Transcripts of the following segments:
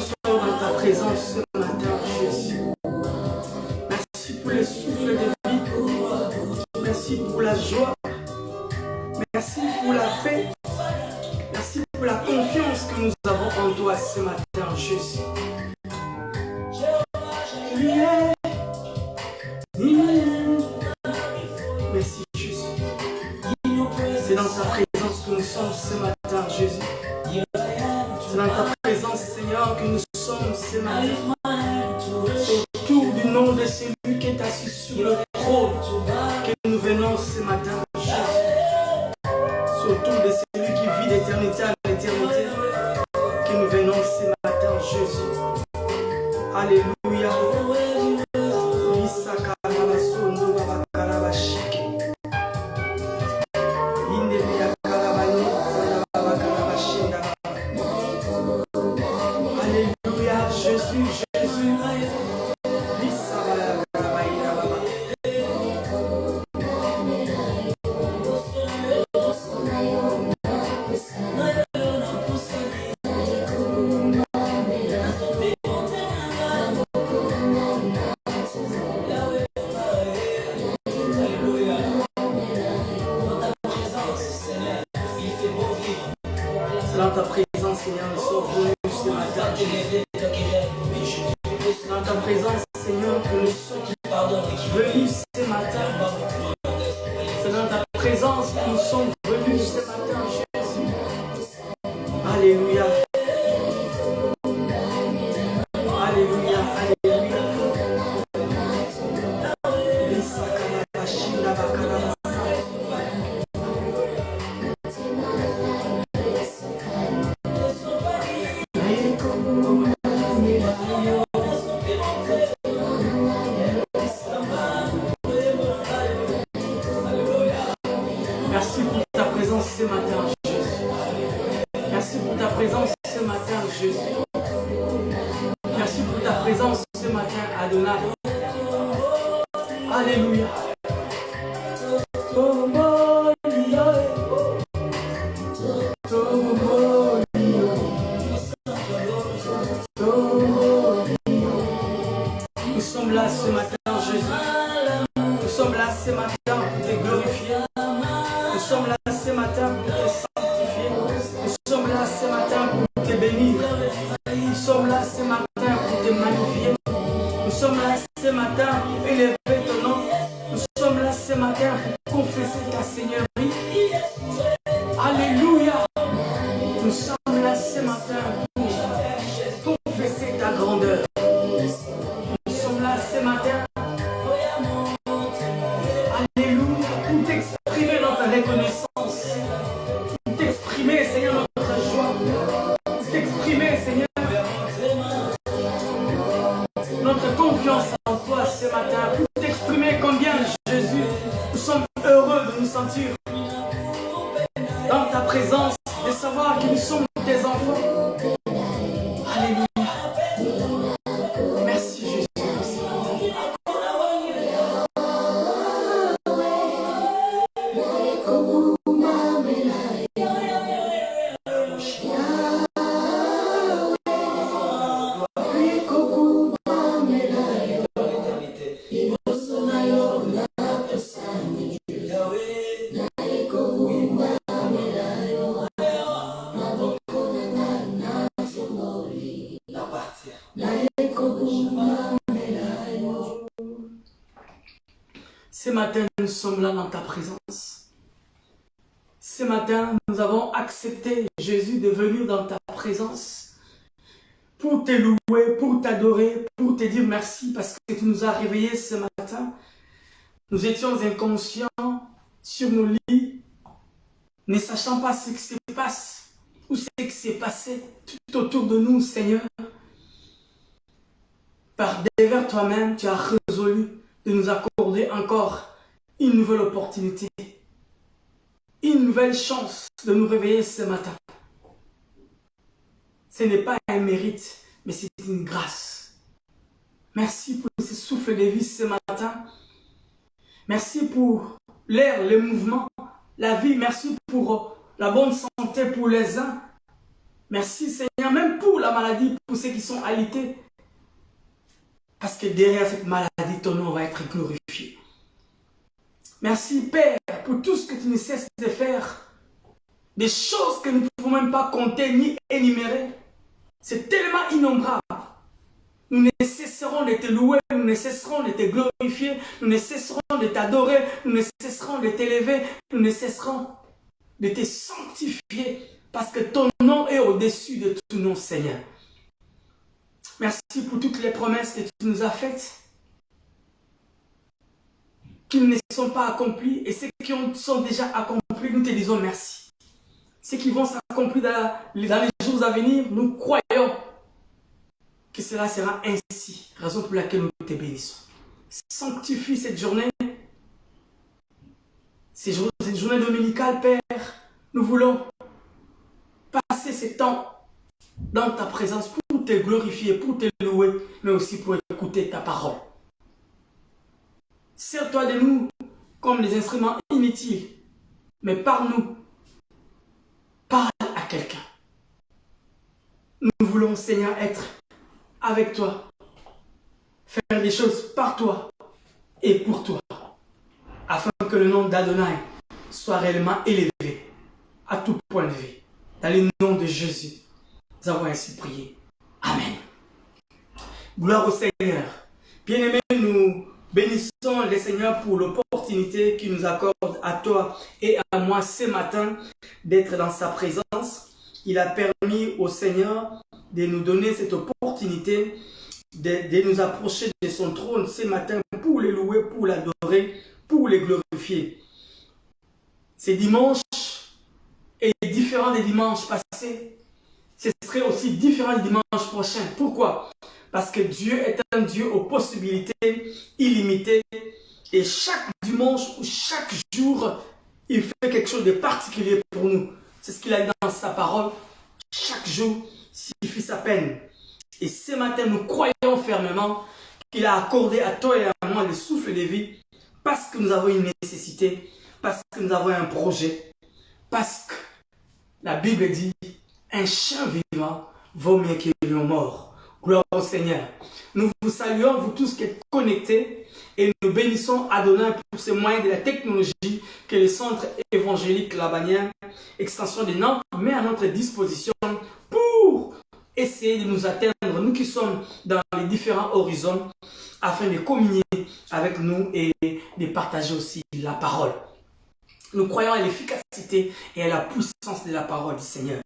s'asseoir dans ta présence ce matin, Jésus. Merci pour les souffles de vie. Merci pour la joie. Merci pour la paix. Merci pour la confiance que nous avons en toi ce matin, Jésus. Merci, Jésus. C'est dans ta présence que nous sommes ce matin, Jésus. C'est dans ta présence, Seigneur, que nous sommes ce matin. C'est autour du nom de celui qui est assis sur le trône que nous venons ce matin, Jésus. C'est autour de celui qui vit d'éternité à l'éternité que nous venons ce matin, Jésus. Alléluia. Dans ta présence, Seigneur, nous sommes venus ce matin. Dans ta présence, Seigneur, que nous sommes venus ce matin. C'est dans ta présence que nous sommes venus ce matin, Jésus. Alléluia. Alléluia. Alléluia. Merci pour ta présence ce matin, Jésus. Merci pour ta présence ce matin, Jésus. Merci pour ta présence ce matin, Adonai. Alléluia. Nous sommes là ce matin, Jésus. Nous sommes là ce matin pour te glorifier. Nous sommes là ce matin pour te sanctifier. Nous sommes là ce matin pour te bénir. Nous sommes là ce matin pour te magnifier. Nous sommes là ce matin pour élever ton nom. Nous sommes là ce matin pour confesser ta Seigneurie. Alléluia. Nous sommes là ce matin pour confesser ta grandeur. Nous sommes là ce matin. Alléluia. Pour t'exprimer notre reconnaissance. Pour t'exprimer, Seigneur, notre joie. Pour t'exprimer, Seigneur, notre confiance en toi ce matin. Pour t'exprimer combien, Jésus, nous sommes heureux de nous sentir dans ta présence, de savoir que nous sommes tes enfants. Alléluia. Merci, Jésus. Ce matin, nous sommes là dans ta présence. Ce matin, nous avons accepté, Jésus, de venir dans ta présence pour te louer, pour t'adorer, pour te dire merci parce que tu nous as réveillés ce matin. Nous étions inconscients sur nos lits, ne sachant pas ce qui se passe ou ce qui s'est passé tout autour de nous, Seigneur. Par devers toi-même, tu as résolu de nous accorder encore une nouvelle opportunité, une nouvelle chance de nous réveiller ce matin. Ce n'est pas un mérite, mais c'est une grâce. Merci pour ce souffle de vie ce matin. Merci pour l'air, le mouvement, la vie. Merci pour la bonne santé pour les uns. Merci Seigneur, même pour la maladie, pour ceux qui sont alités. Parce que derrière cette maladie, ton nom va être glorifié. Merci Père pour tout ce que tu ne cesses de faire. Des choses que nous ne pouvons même pas compter ni énumérer. C'est tellement innombrable. Nous ne cesserons de te louer, nous ne cesserons de te glorifier, nous ne cesserons de t'adorer, nous ne cesserons de t'élever, nous ne cesserons de te sanctifier parce que ton nom est au-dessus de tout nom, Seigneur. Merci pour toutes les promesses que tu nous as faites, qui ne sont pas accomplies, et ceux qui sont déjà accomplis, nous te disons merci. Ceux qui vont s'accomplir dans les jours à venir, nous croyons que cela sera ainsi, raison pour laquelle nous te bénissons. Sanctifie cette journée, cette journée dominicale, Père. Nous voulons passer ce temps dans ta présence pour te glorifier, pour te louer, mais aussi pour écouter ta parole. Sers-toi de nous comme des instruments inutiles, mais parle-nous. Parle à quelqu'un. Nous voulons, Seigneur, être avec toi, faire des choses par toi et pour toi, afin que le nom d'Adonai soit réellement élevé à tout point de vue. Dans le nom de Jésus, nous avons ainsi prié. Amen. Gloire au Seigneur. Bien-aimés, nous bénissons le Seigneur pour l'opportunité qu'il nous accorde à toi et à moi ce matin d'être dans sa présence. Il a permis au Seigneur de nous donner cette opportunité de nous approcher de son trône ce matin pour le louer, pour l'adorer, pour le glorifier. Ce dimanche est différent des dimanches passés. Ce serait aussi différent des dimanches prochains. Pourquoi? Parce que Dieu est un Dieu aux possibilités illimitées. Et chaque dimanche ou chaque jour, il fait quelque chose de particulier pour nous. C'est ce qu'il a dit dans sa parole. Chaque jour suffit sa peine. Et ce matin, nous croyons fermement qu'il a accordé à toi et à moi le souffle de vie parce que nous avons une nécessité, parce que nous avons un projet, parce que la Bible dit un chien vivant vaut mieux qu'un lion mort. Gloire au Seigneur. Nous vous saluons, vous tous qui êtes connectés, et nous bénissons Adonai pour ces moyens de la technologie que le centre évangélique La Bannière, extension de Nantes, met à notre disposition pour essayer de nous atteindre, nous qui sommes dans les différents horizons, afin de communier avec nous et de partager aussi la parole. Nous croyons à l'efficacité et à la puissance de la parole du Seigneur.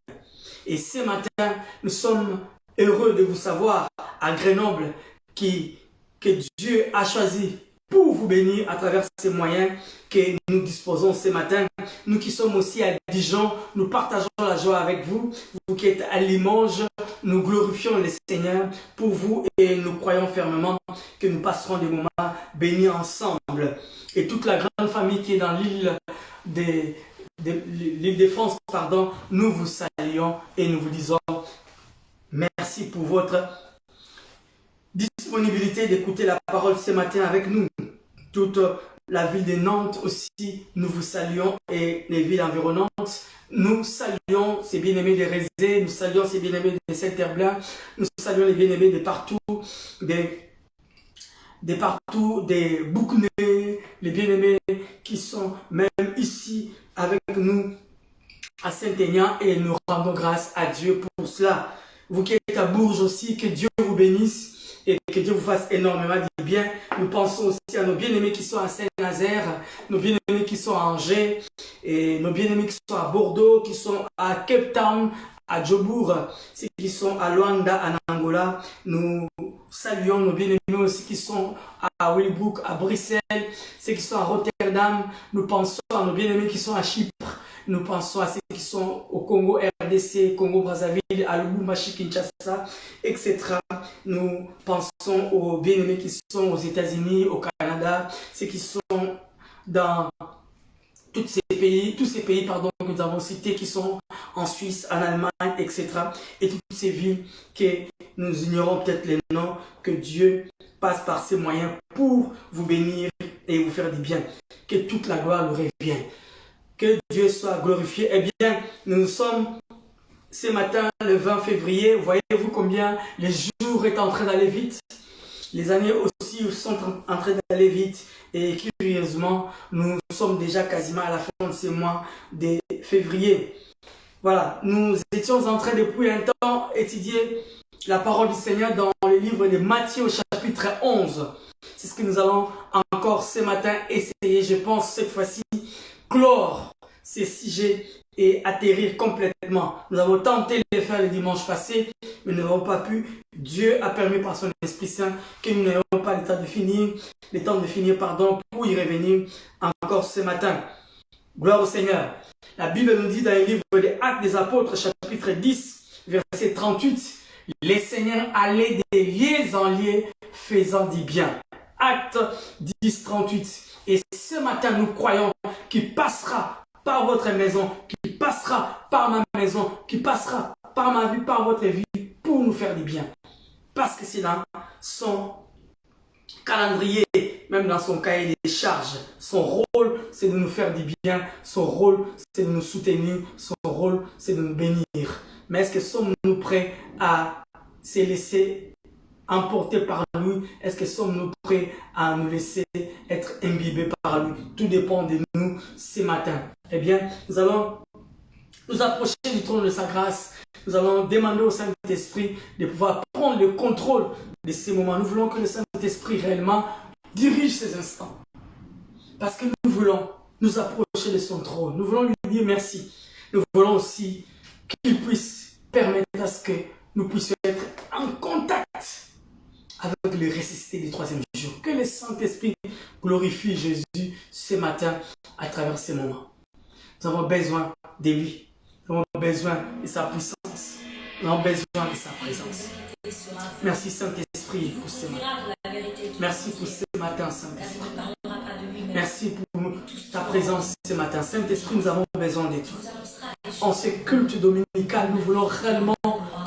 Et ce matin, nous sommes heureux de vous savoir à Grenoble que Dieu a choisi pour vous bénir à travers ces moyens que nous disposons ce matin. Nous qui sommes aussi à Dijon, nous partageons la joie avec vous. Vous qui êtes à Limoges, nous glorifions le Seigneur pour vous et nous croyons fermement que nous passerons des moments bénis ensemble. Et toute la grande famille qui est dans l'île de France, pardon, nous vous saluons et nous vous disons merci pour votre disponibilité d'écouter la parole ce matin avec nous. Toute la ville de Nantes aussi, nous vous saluons et les villes environnantes. Nous saluons ces bien-aimés de Rézé, nous saluons ces bien-aimés de Saint-Herblain, nous saluons les bien-aimés de partout, des Boucounais, les bien-aimés qui sont même ici avec nous à Saint-Aignan et nous rendons grâce à Dieu pour cela. Vous qui êtes à Bourges aussi, que Dieu vous bénisse et que Dieu vous fasse énormément de bien. Nous pensons aussi à nos bien-aimés qui sont à Saint-Nazaire, nos bien-aimés qui sont à Angers, et nos bien-aimés qui sont à Bordeaux, qui sont à Cape Town, à Djobour, ceux qui sont à Luanda, en Angola. Nous saluons nos bien-aimés aussi qui sont à Willebroek, à Bruxelles, ceux qui sont à Rotterdam. Nous pensons à nos bien-aimés qui sont à Chypre. Nous pensons à ceux qui sont au Congo, RDC, Congo-Brazzaville, à Lubumbashi, Kinshasa, etc. Nous pensons aux bien-aimés qui sont aux États-Unis, au Canada, ceux qui sont dans tous ces pays que nous avons cités, qui sont en Suisse, en Allemagne, etc. Et toutes ces villes que nous ignorons peut-être les noms, que Dieu passe par ses moyens pour vous bénir et vous faire du bien. Que toute la gloire lui revienne. Que Dieu soit glorifié. Eh bien, nous sommes ce matin, le 20 février, voyez-vous combien les jours est en train d'aller vite? Les années aussi sont en train d'aller vite. Et curieusement, nous sommes déjà quasiment à la fin de ce mois de février. Voilà, nous étions en train depuis un temps étudier la parole du Seigneur dans le livre de Matthieu au chapitre 11. C'est ce que nous allons encore ce matin essayer, je pense cette fois-ci, clore ces sujets et atterrir complètement. Nous avons tenté de le faire le dimanche passé, mais nous n'avons pas pu. Dieu a permis par son Esprit Saint que nous n'ayons pas le temps de finir, pour y revenir encore ce matin. Gloire au Seigneur. La Bible nous dit dans le livre des Actes des Apôtres, chapitre 10, verset 38, les Seigneurs allaient de lieux en lieu faisant du bien. Acte 10, 38. Et ce matin, nous croyons qu'il passera par votre maison, qu'il passera par ma maison, qu'il passera par ma vie, par votre vie, pour nous faire du bien. Parce que c'est dans son calendrier, même dans son cahier des charges. Son rôle, c'est de nous faire du bien. Son rôle, c'est de nous soutenir. Son rôle, c'est de nous bénir. Mais est-ce que sommes-nous prêts à se laisser emporter par lui? Est-ce que sommes-nous prêts à nous laisser être imbibés par lui? Tout dépend de nous ce matin. Eh bien, nous allons nous approcher du trône de sa grâce. Nous allons demander au Saint-Esprit de pouvoir prendre le contrôle de ces moments. Nous voulons que le Saint-Esprit réellement dirige ces instants. Parce que nous voulons nous approcher de son trône. Nous voulons lui dire merci. Nous voulons aussi qu'il puisse permettre à ce que nous puissions être en contact avec le ressuscité du troisième jour. Que le Saint-Esprit glorifie Jésus ce matin à travers ces moments. Nous avons besoin de lui. Nous avons besoin de sa puissance. Nous avons besoin de sa présence. Merci Saint-Esprit pour ce matin. Merci pour ce matin, Saint-Esprit. Merci pour ta présence ce matin. Saint-Esprit, nous avons besoin de toi. En ce culte dominical, nous voulons réellement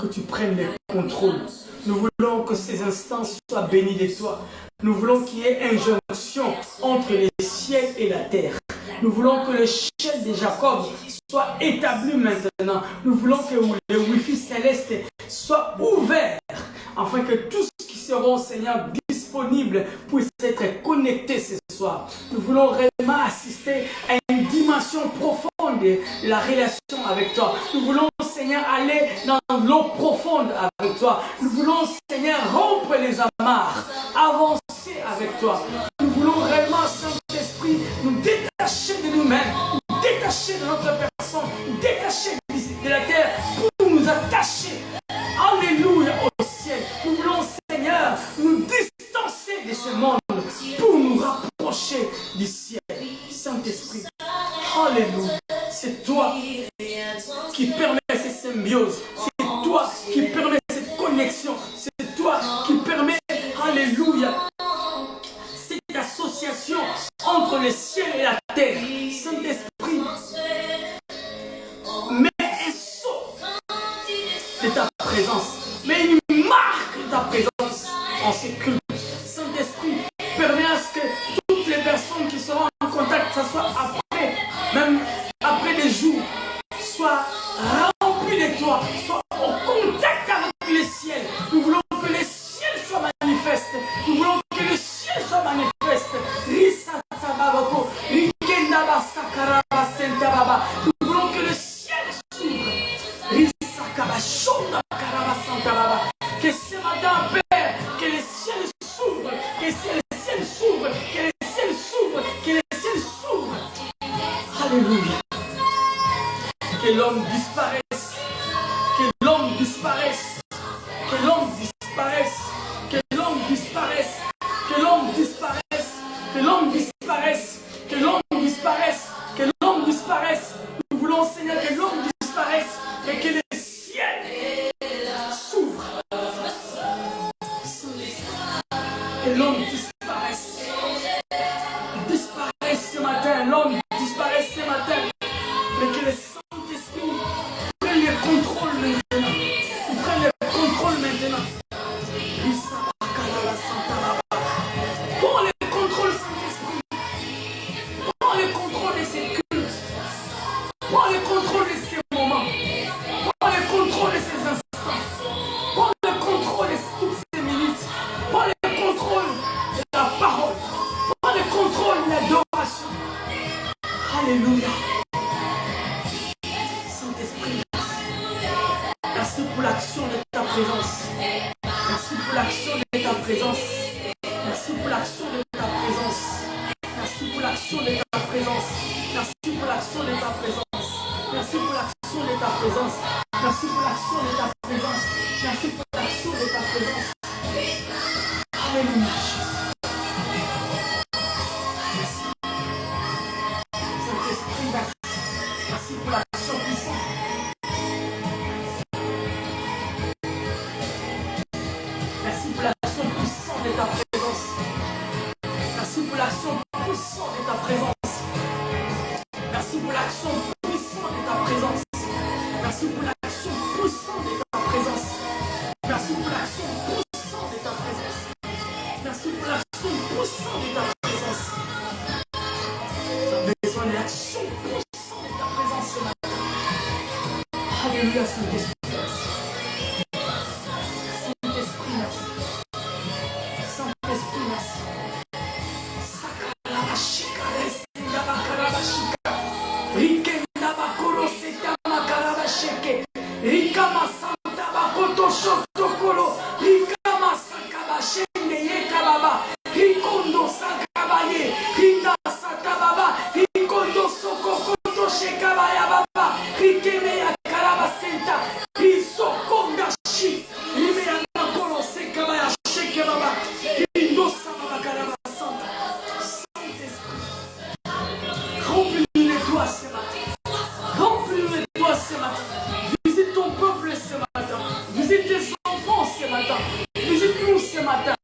que tu prennes le contrôle. Nous voulons que ces instants soient bénis de toi. Nous voulons qu'il y ait injonction entre les ciels et la terre. Nous voulons que le ciel de Jacob soit établi maintenant. Nous voulons que le Wi-Fi céleste soit ouvert afin que tous qui seront, Seigneur, disponibles puissent être connectés ce soir. Nous voulons réellement assister à une dimension profonde de la relation avec toi. Nous voulons, Seigneur, aller dans l'eau profonde avec toi. Nous voulons, Seigneur, rompre les amarres, avancer avec toi. Nous voulons réellement, Saint-Esprit, nous détacher de nous-mêmes, nous détacher de notre personne, nous détacher de la terre pour nous attacher. Alléluia au ciel. Nous voulons, Seigneur, nous distancer de ce monde pour nous rapprocher du ciel. Saint-Esprit, alléluia. C'est toi qui permets cette symbiose. C'est toi qui permets cette connexion. C'est toi qui permets, alléluia, cette association entre le ciel et la terre. Saint-Esprit, mets un saut de ta présence. Mets une marque de ta présence en ce culte. Saint-Esprit, permets à ce que toutes les personnes qui seront en contact, que ce soit après, même après des jours, soient remplies de toi, soient au contact avec le ciel. Nous voulons que le ciel soit manifeste. Nous voulons que le ciel soit manifeste. Nous voulons que le ciel s'ouvre. Que ce matin, Père, que le ciel s'ouvre, que le ciel s'ouvre, que le ciel s'ouvre, que le ciel s'ouvre. Alléluia. Que l'homme disparaisse, que l'homme disparaisse, que l'homme disparaisse, que l'homme disparaisse, que l'homme disparaisse, que l'homme disparaisse, que l'homme disparaisse, que l'homme disparaisse. Nous voulons, Seigneur, que l'homme disparaisse et que le ciel s'ouvre. Que l'homme disparaisse. Disparaisse ce matin, l'homme disparaisse ce matin. Mais que le Saint-Esprit prenne le contrôle maintenant. Il prenne le contrôle maintenant. Prends le contrôle, Saint-Esprit. Prends le contrôle de ces cultes. Prends le contrôle de ces moments. Prends le contrôle l'action de ta présence. Merci pour l'action de ta présence. Merci pour l'action de ta présence. Merci pour l'action de ta présence. Merci pour l'action de ta présence. Merci pour l'action de ta présence. Merci pour l'action de ta présence. Alléluia. Merci. Saint-Esprit, merci. Merci pour l'action puissante. Merci pour l'action puissante de ta présence. Merci pour l'action puissante de ta présence. Merci pour l'action puissante de ta présence. Merci pour l'action puissante de ta présence. Merci pour l'action puissante de ta présence. Merci pour l'action puissante de ta présence. J'ai besoin de l'action puissante de ta présence ce matin. Alléluia, Saint-Esprit, merci. Saint-Esprit, merci. Saint-Esprit, merci. Sakarabashika, Resindabakarabashika. Rikendabakoro, Setamakarabasheke. Rikamasanta Shotokolo. Rikamasakabashende Yekababa. Rikondo Sakabaye. Rinda Sakababa. Rikondo Sokokoto Shekabaya Baba. Rikemeya Karabasenta. Risokonda Shi. Rimeya Makoro Sekabaya Shekababa. Rindo Samaba Karabasanta. Saint-Esprit. Remplis-nous de toi ce matin. Remplis-nous de toi ce matin. Visite ton peuple ce matin. Visite tes enfants ce matin. Visite-nous ce matin.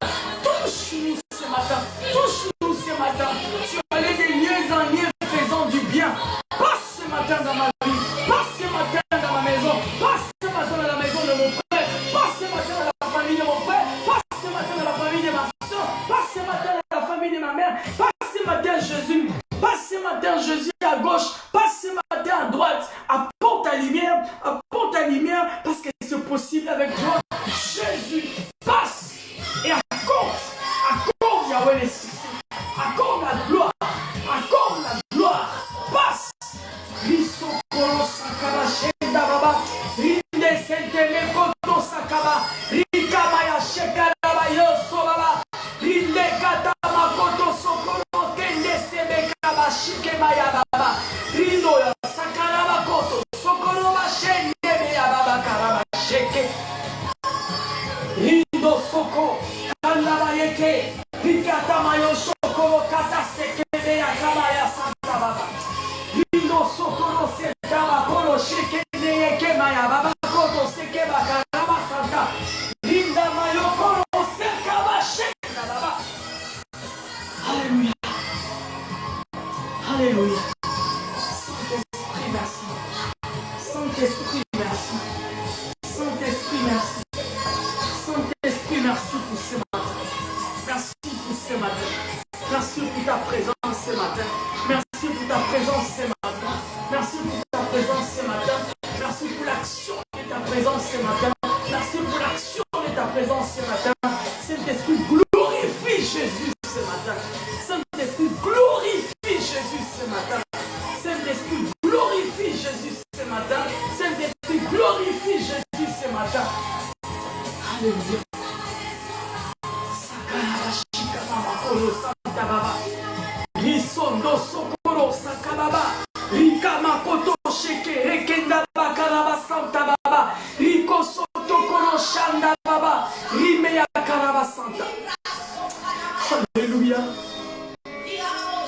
Touche-nous ce matin. Touche-nous ce matin. Tu as allé de lieux en lieux faisant du bien. Passe ce matin dans ma vie. Passe ce matin dans ma maison. Passe ce matin dans la maison de mon frère. Passe ce matin dans la famille de mon frère. Passe ce matin dans la famille de ma soeur. Passe ce matin dans la famille de ma mère. Passe ce matin Jésus. Passe ce matin Jésus à gauche. Passe ce matin à droite. Apporte ta lumière. Apporte ta lumière parce que c'est possible avec toi. Jésus passe et accorde Yahweh les succès. Accorde la gloire. Accorde la gloire. Passe. Riso koro sakaba shenda baba. Rinde sentele koto sakaba. Rika maya shekara yoso baba. Rinde kata makoto sokoro kende sebe kaba shike maya baba. Rindo ya sakara makoto sokoro ba shende ya baba karaba sheke. Rindo soko kanda yeke. Rikata mayo sokoro kata seke ya kabaya santa baba. Rindo sokoro sentaba koro sheke yeke maya baba koto seke bakaraba santa. Rinda mayo koro sekaba sheke baba. Alléluia. Alléluia. Saint-Esprit, merci. Saint-Esprit, merci. Saint-Esprit, merci. Saint-Esprit, merci pour ce matin. Merci pour ce matin. Merci pour ta présence ce matin. Merci pour ta présence ce matin. Merci pour ta présence ce matin. Merci pour l'action de ta présence ce matin. Merci pour l'action de ta présence ce matin. Saint-Esprit, glorifie Jésus ce matin. Saint-Esprit, glorifie Jésus ce matin. Saint-Esprit, glorifie Jésus ce matin. Saint-Esprit, glorifie Jésus ce matin. Alléluia. Sakarabashika baba kolo santa baba. Risondo sokoro sakababa. Rikama koto sheke rekenda bakaraba santa baba. Riko soto koro shanda baba. Rimeya karaba santa. Alléluia.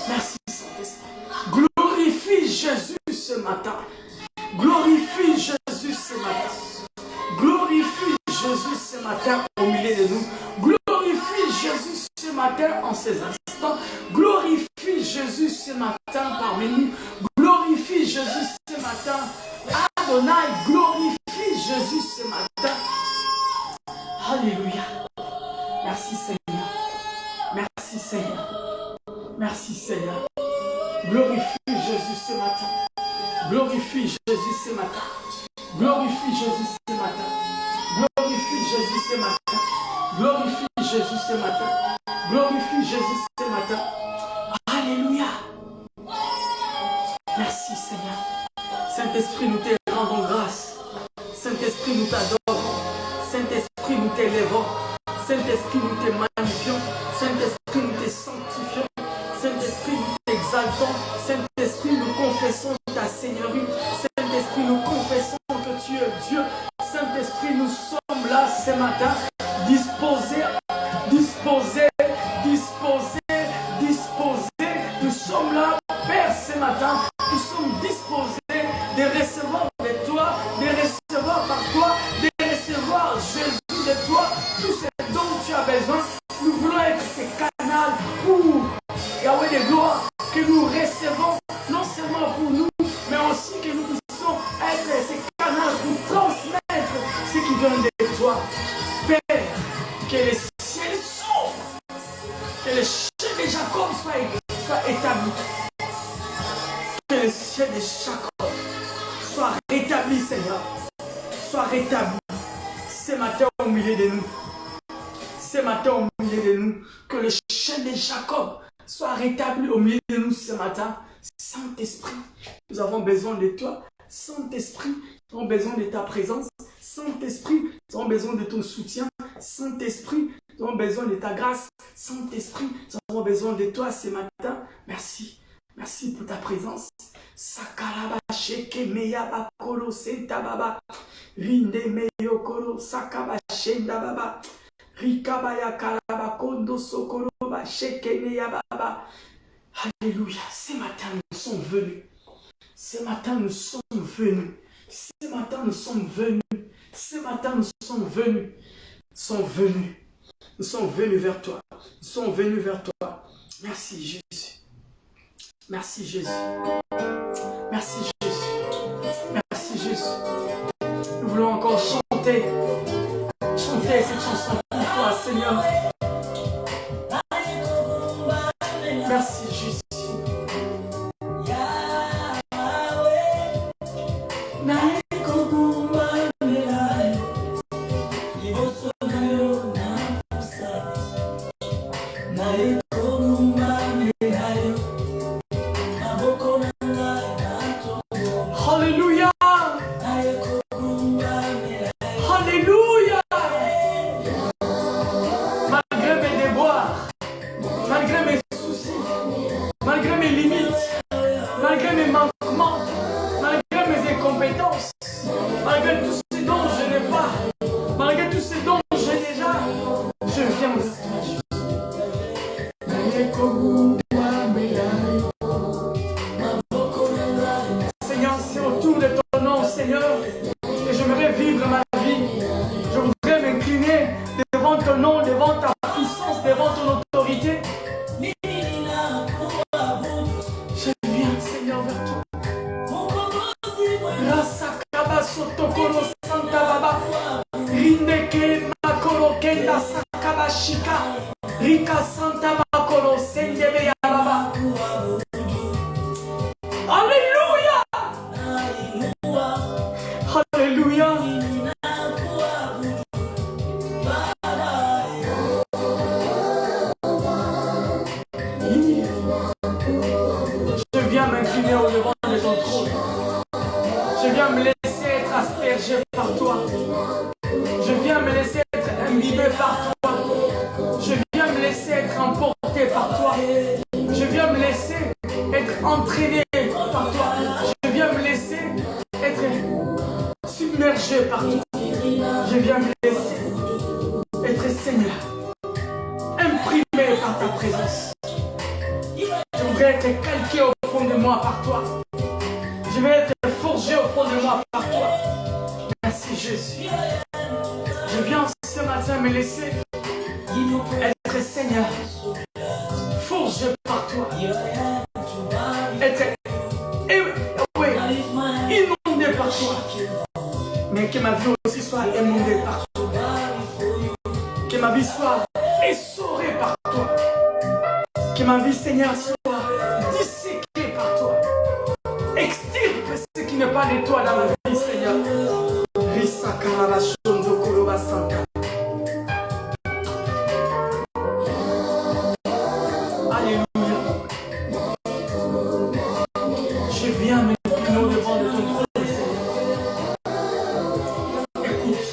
Merci Saint-Esprit. Glorifie Jésus ce matin. Glorifie Jésus ce matin. Glorifie Jésus ce matin au milieu de nous. Glorifie Jésus ce matin en ces instants. Glorifie Jésus ce matin parmi nous. Glorifie Jésus ce matin. Adonai, glorifie Jésus ce matin. Alléluia. Merci Seigneur. Merci Seigneur. Merci Seigneur. Glorifie Jésus ce matin. Glorifie Jésus ce matin. Glorifie Jésus ce matin. Glorifie Jésus ce matin. Glorifie Jésus ce matin. Glorifie Jésus ce matin. Alléluia. Merci Seigneur. Saint-Esprit, nous te rendons grâce. Saint-Esprit, nous t'adorons. Saint-Esprit, nous t'élèvons. Saint-Esprit, Saint-Esprit, nous te magnifions. Saint-Esprit, nous te sanctifions. Saint-Esprit, nous t'exaltons. Saint-Esprit, nous confessons ta Seigneurie. Saint-Esprit, nous confessons que tu es Dieu. Saint-Esprit, nous sommes là ce matin, disposés. Nous sommes là, Père, ce matin. Nous sommes disposés de recevoir de toi, de recevoir par toi, de recevoir Jésus de toi, tout ce dont tu as besoin. Nous voulons être ces canaux pour Yahweh de gloire, que nous recevons, non seulement pour nous, mais aussi que nous puissions être ces canaux pour transmettre ce qui vient de toi. Père, que les ciels s'ouvrent, que le ciel de Jacob soit établi. Que le ciel de Jacob soit rétabli, Seigneur. Soit rétabli ce matin au milieu de nous. Ce matin au milieu de nous. Que le ciel de Jacob soit rétabli au milieu de nous ce matin. Saint-Esprit, nous avons besoin de toi. Saint-Esprit, nous avons besoin de ta présence. Saint-Esprit, nous avons besoin de ton soutien. Saint-Esprit, nous avons besoin de ta grâce. Saint-Esprit, nous avons besoin de toi ce matin. Merci. Merci pour ta présence. Sakalaba sheke meya bakolo senta baba. Rinde meyo kolo sakaba shenda baba. Rikabaya kalaba kondo sokolo ba sheke meya baba. Alléluia. Ce matin nous sommes venus. Ce matin nous sommes venus. Ce matin nous sommes venus. Ce matin nous sommes venus. Nous sommes venus vers toi. Nous sommes venus vers toi. Merci Jésus. Merci Jésus. Merci Jésus. Merci Jésus. Nous voulons encore chanter cette chanson pour toi, Seigneur. Merci Jésus. Alléluia. Alléluia. Malgré mes déboires, malgré mes soucis, malgré mes limites, malgré mes manquements, malgré mes incompétences, malgré tout ce dont je n'ai pas, malgré tout ce dont j'ai déjà, je viens vers toi. Seigneur, c'est autour de ton nom, Seigneur, que j'aimerais vivre ma vie. Je voudrais m'incliner devant ton nom, devant ta puissance, devant ton autorité. Je viens, Seigneur, vers toi. Rasakaba sotokoro santa baba. Rindeke makoro kenda sakaba shika. Rika santa makoro sendebe ya baba. Alléluia. Alléluia. Je viens m'incliner au devant de ton trône. Je viens me laisser être aspergé par toi. Je viens me laisser être imbibé par toi. Je viens me laisser être emporté par toi. Je viens me laisser être entraîné par toi. Je viens me laisser être submergé par toi. Je viens me laisser être Seigneur, imprimé par ta présence. Je voudrais être calqué au fond de moi par toi. Je vais être forgé au fond de moi par toi. Merci Jésus. Je viens ce matin me laisser être Seigneur, forgé par toi. Être inondé par toi. Mais que ma vie aussi soit inondée par toi. Que ma vie soit essorée par toi. Que ma vie, Seigneur, soit disséquée par toi. Extirpe ce qui n'est pas de toi dans ma vie, Seigneur. Alléluia. Je viens maintenant devant de ton trône, Seigneur. Écoute.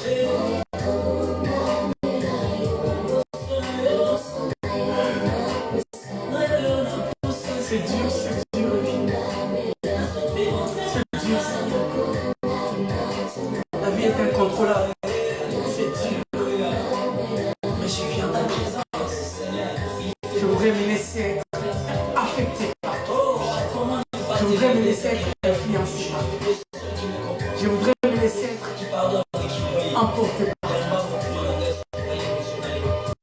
voudrais me laisser être affecté par toi. Je voudrais me laisser être influencé par toi. Je voudrais me laisser être emporté par toi.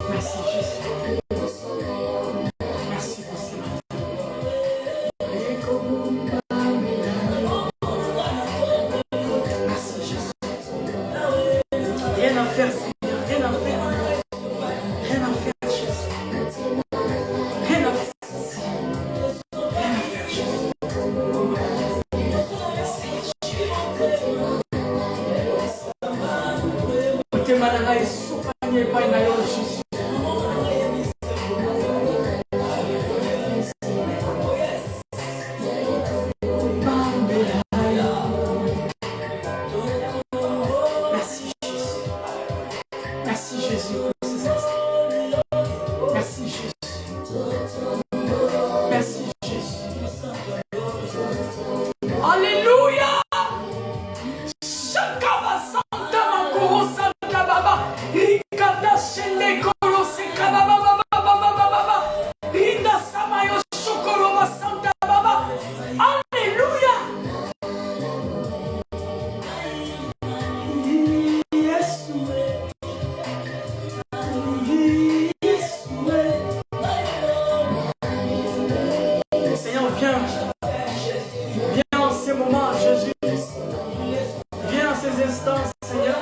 Merci Jésus. Merci pour ce matin. Merci Jésus. Rien à faire, Seigneur. Rien à faire. Rien à faire, Jésus. Rien à faire. Rien à faire, Jésus. Otemananga esopanye epai na yo Jésus. Merci Jésus. Merci Jésus pour ces instants. Merci Jésus. Merci Jésus. Alléluia. Shakaba Santa Makoro Santa Baba. Rikada Shende Koro Sekaba Baba Baba Baba. Rinda Samayo Shokoro Santa Baba. Alléluia. Yes. Seigneur, viens. Viens en ces moments, Jésus. Viens en ces instants, Seigneur.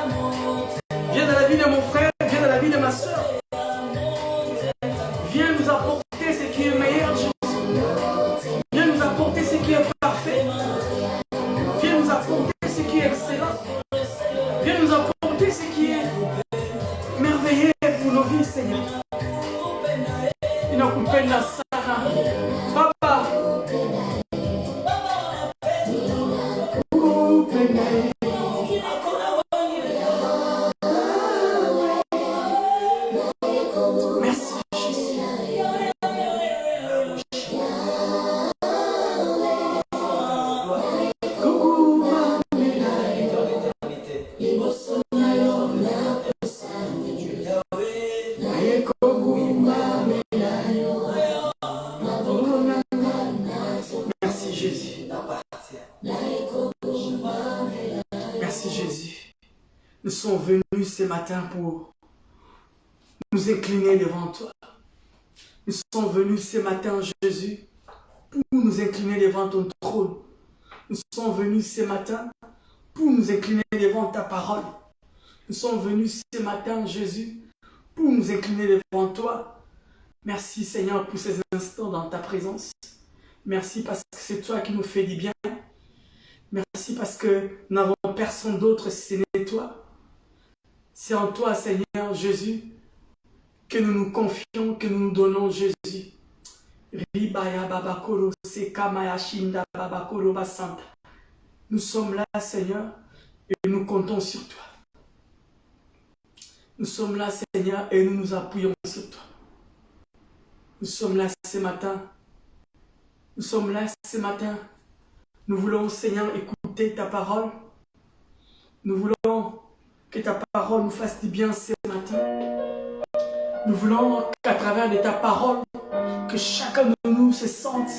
Viens dans la vie de mon frère, viens dans la vie de ma soeur. Viens nous apporter ce qui est meilleur, Jésus. Viens nous apporter ce qui est parfait. Viens nous apporter ce qui est excellent. Viens nous apporter ce qui est merveilleux pour nos vies, Seigneur. Inakupenda sana. Baba. Merci Jésus. Merci Jésus. Merci Jésus. Nous sommes venus ce matin pour nous incliner devant toi. Nous sommes venus ce matin, Jésus, pour nous incliner devant ton trône. Nous sommes venus ce matin pour nous incliner devant ta parole. Nous sommes venus ce matin, Jésus, pour nous incliner devant toi. Merci Seigneur pour ces instants dans ta présence. Merci parce que c'est toi qui nous fais du bien. Merci parce que nous n'avons personne d'autre si ce n'est toi. C'est en toi, Seigneur Jésus, que nous nous confions, que nous nous donnons, Jésus. Nous sommes là, Seigneur, et nous comptons sur toi. Nous sommes là, Seigneur, et nous nous appuyons sur toi. Nous sommes là ce matin. Nous sommes là ce matin. Nous voulons, Seigneur, écouter ta parole. Nous voulons que ta parole nous fasse du bien ce matin. Nous voulons qu'à travers de ta parole, que chacun de nous se sente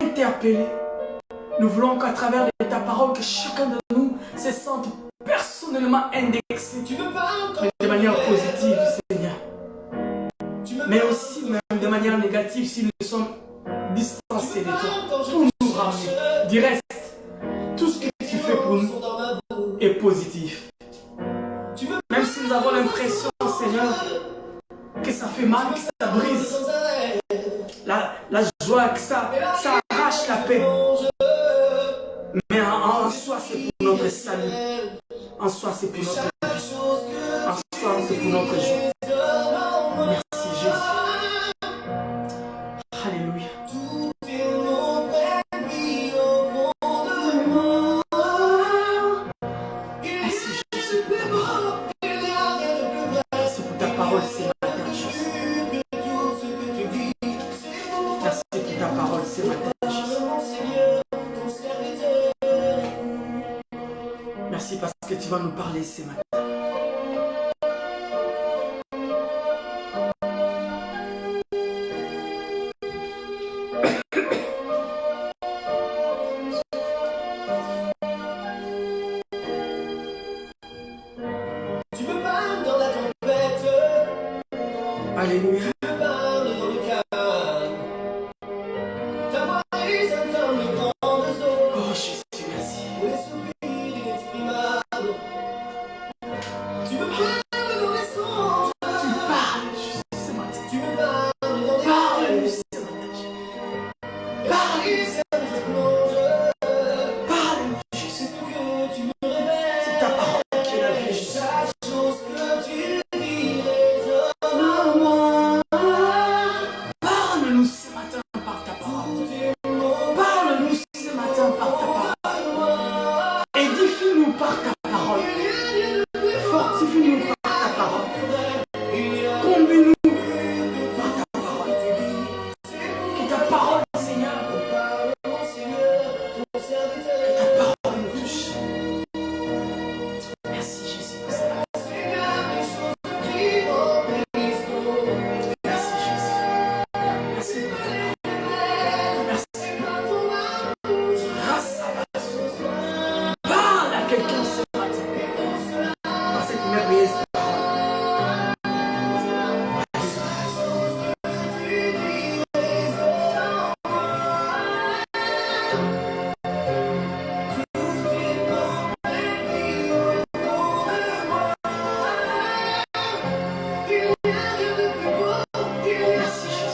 interpellé. Nous voulons qu'à travers de ta parole, que chacun de nous se sente personnellement indexé. Mais de manière positive, Seigneur. Mais aussi même de manière négative si nous sommes distancés de toi. Pour nous ramener. Du reste, tout ce que tu fais pour nous est positif. Même si nous avons l'impression, Seigneur, que ça fait mal, que ça brise la joie, que ça arrache la paix. Mais en soi, c'est pour notre salut. En soi, c'est pour notre vie. En soi, c'est pour notre joie. Merci Jésus. Alléluia. Merci Jésus pour ta parole. Merci pour ta parole ce matin, Jésus. Merci pour ta parole ce matin, Jésus. Merci parce que tu vas nous parler ce matin. Alléluia. Oh Jésus, merci. Tu parles, Jésus, ce matin. Parle-nous ce matin. Parle-nous ce matin. Parle-nous, Jésus. C'est ta parole qui est la vie, Jésus. Parle-nous ce matin par ta parole. Parle-nous ce matin par ta parole. Édifie-nous par ta parole. Fortifie-nous par ta parole. Conduis-nous par ta parole. Que ta parole, Seigneur, que ta parole nous touche. Merci Jésus pour ça. Merci Jésus. Merci pour ta parole. Merci. Grâce à la source. Parle à quelqu'un ce matin. Par cette merveilleuse parole. Merci Jésus.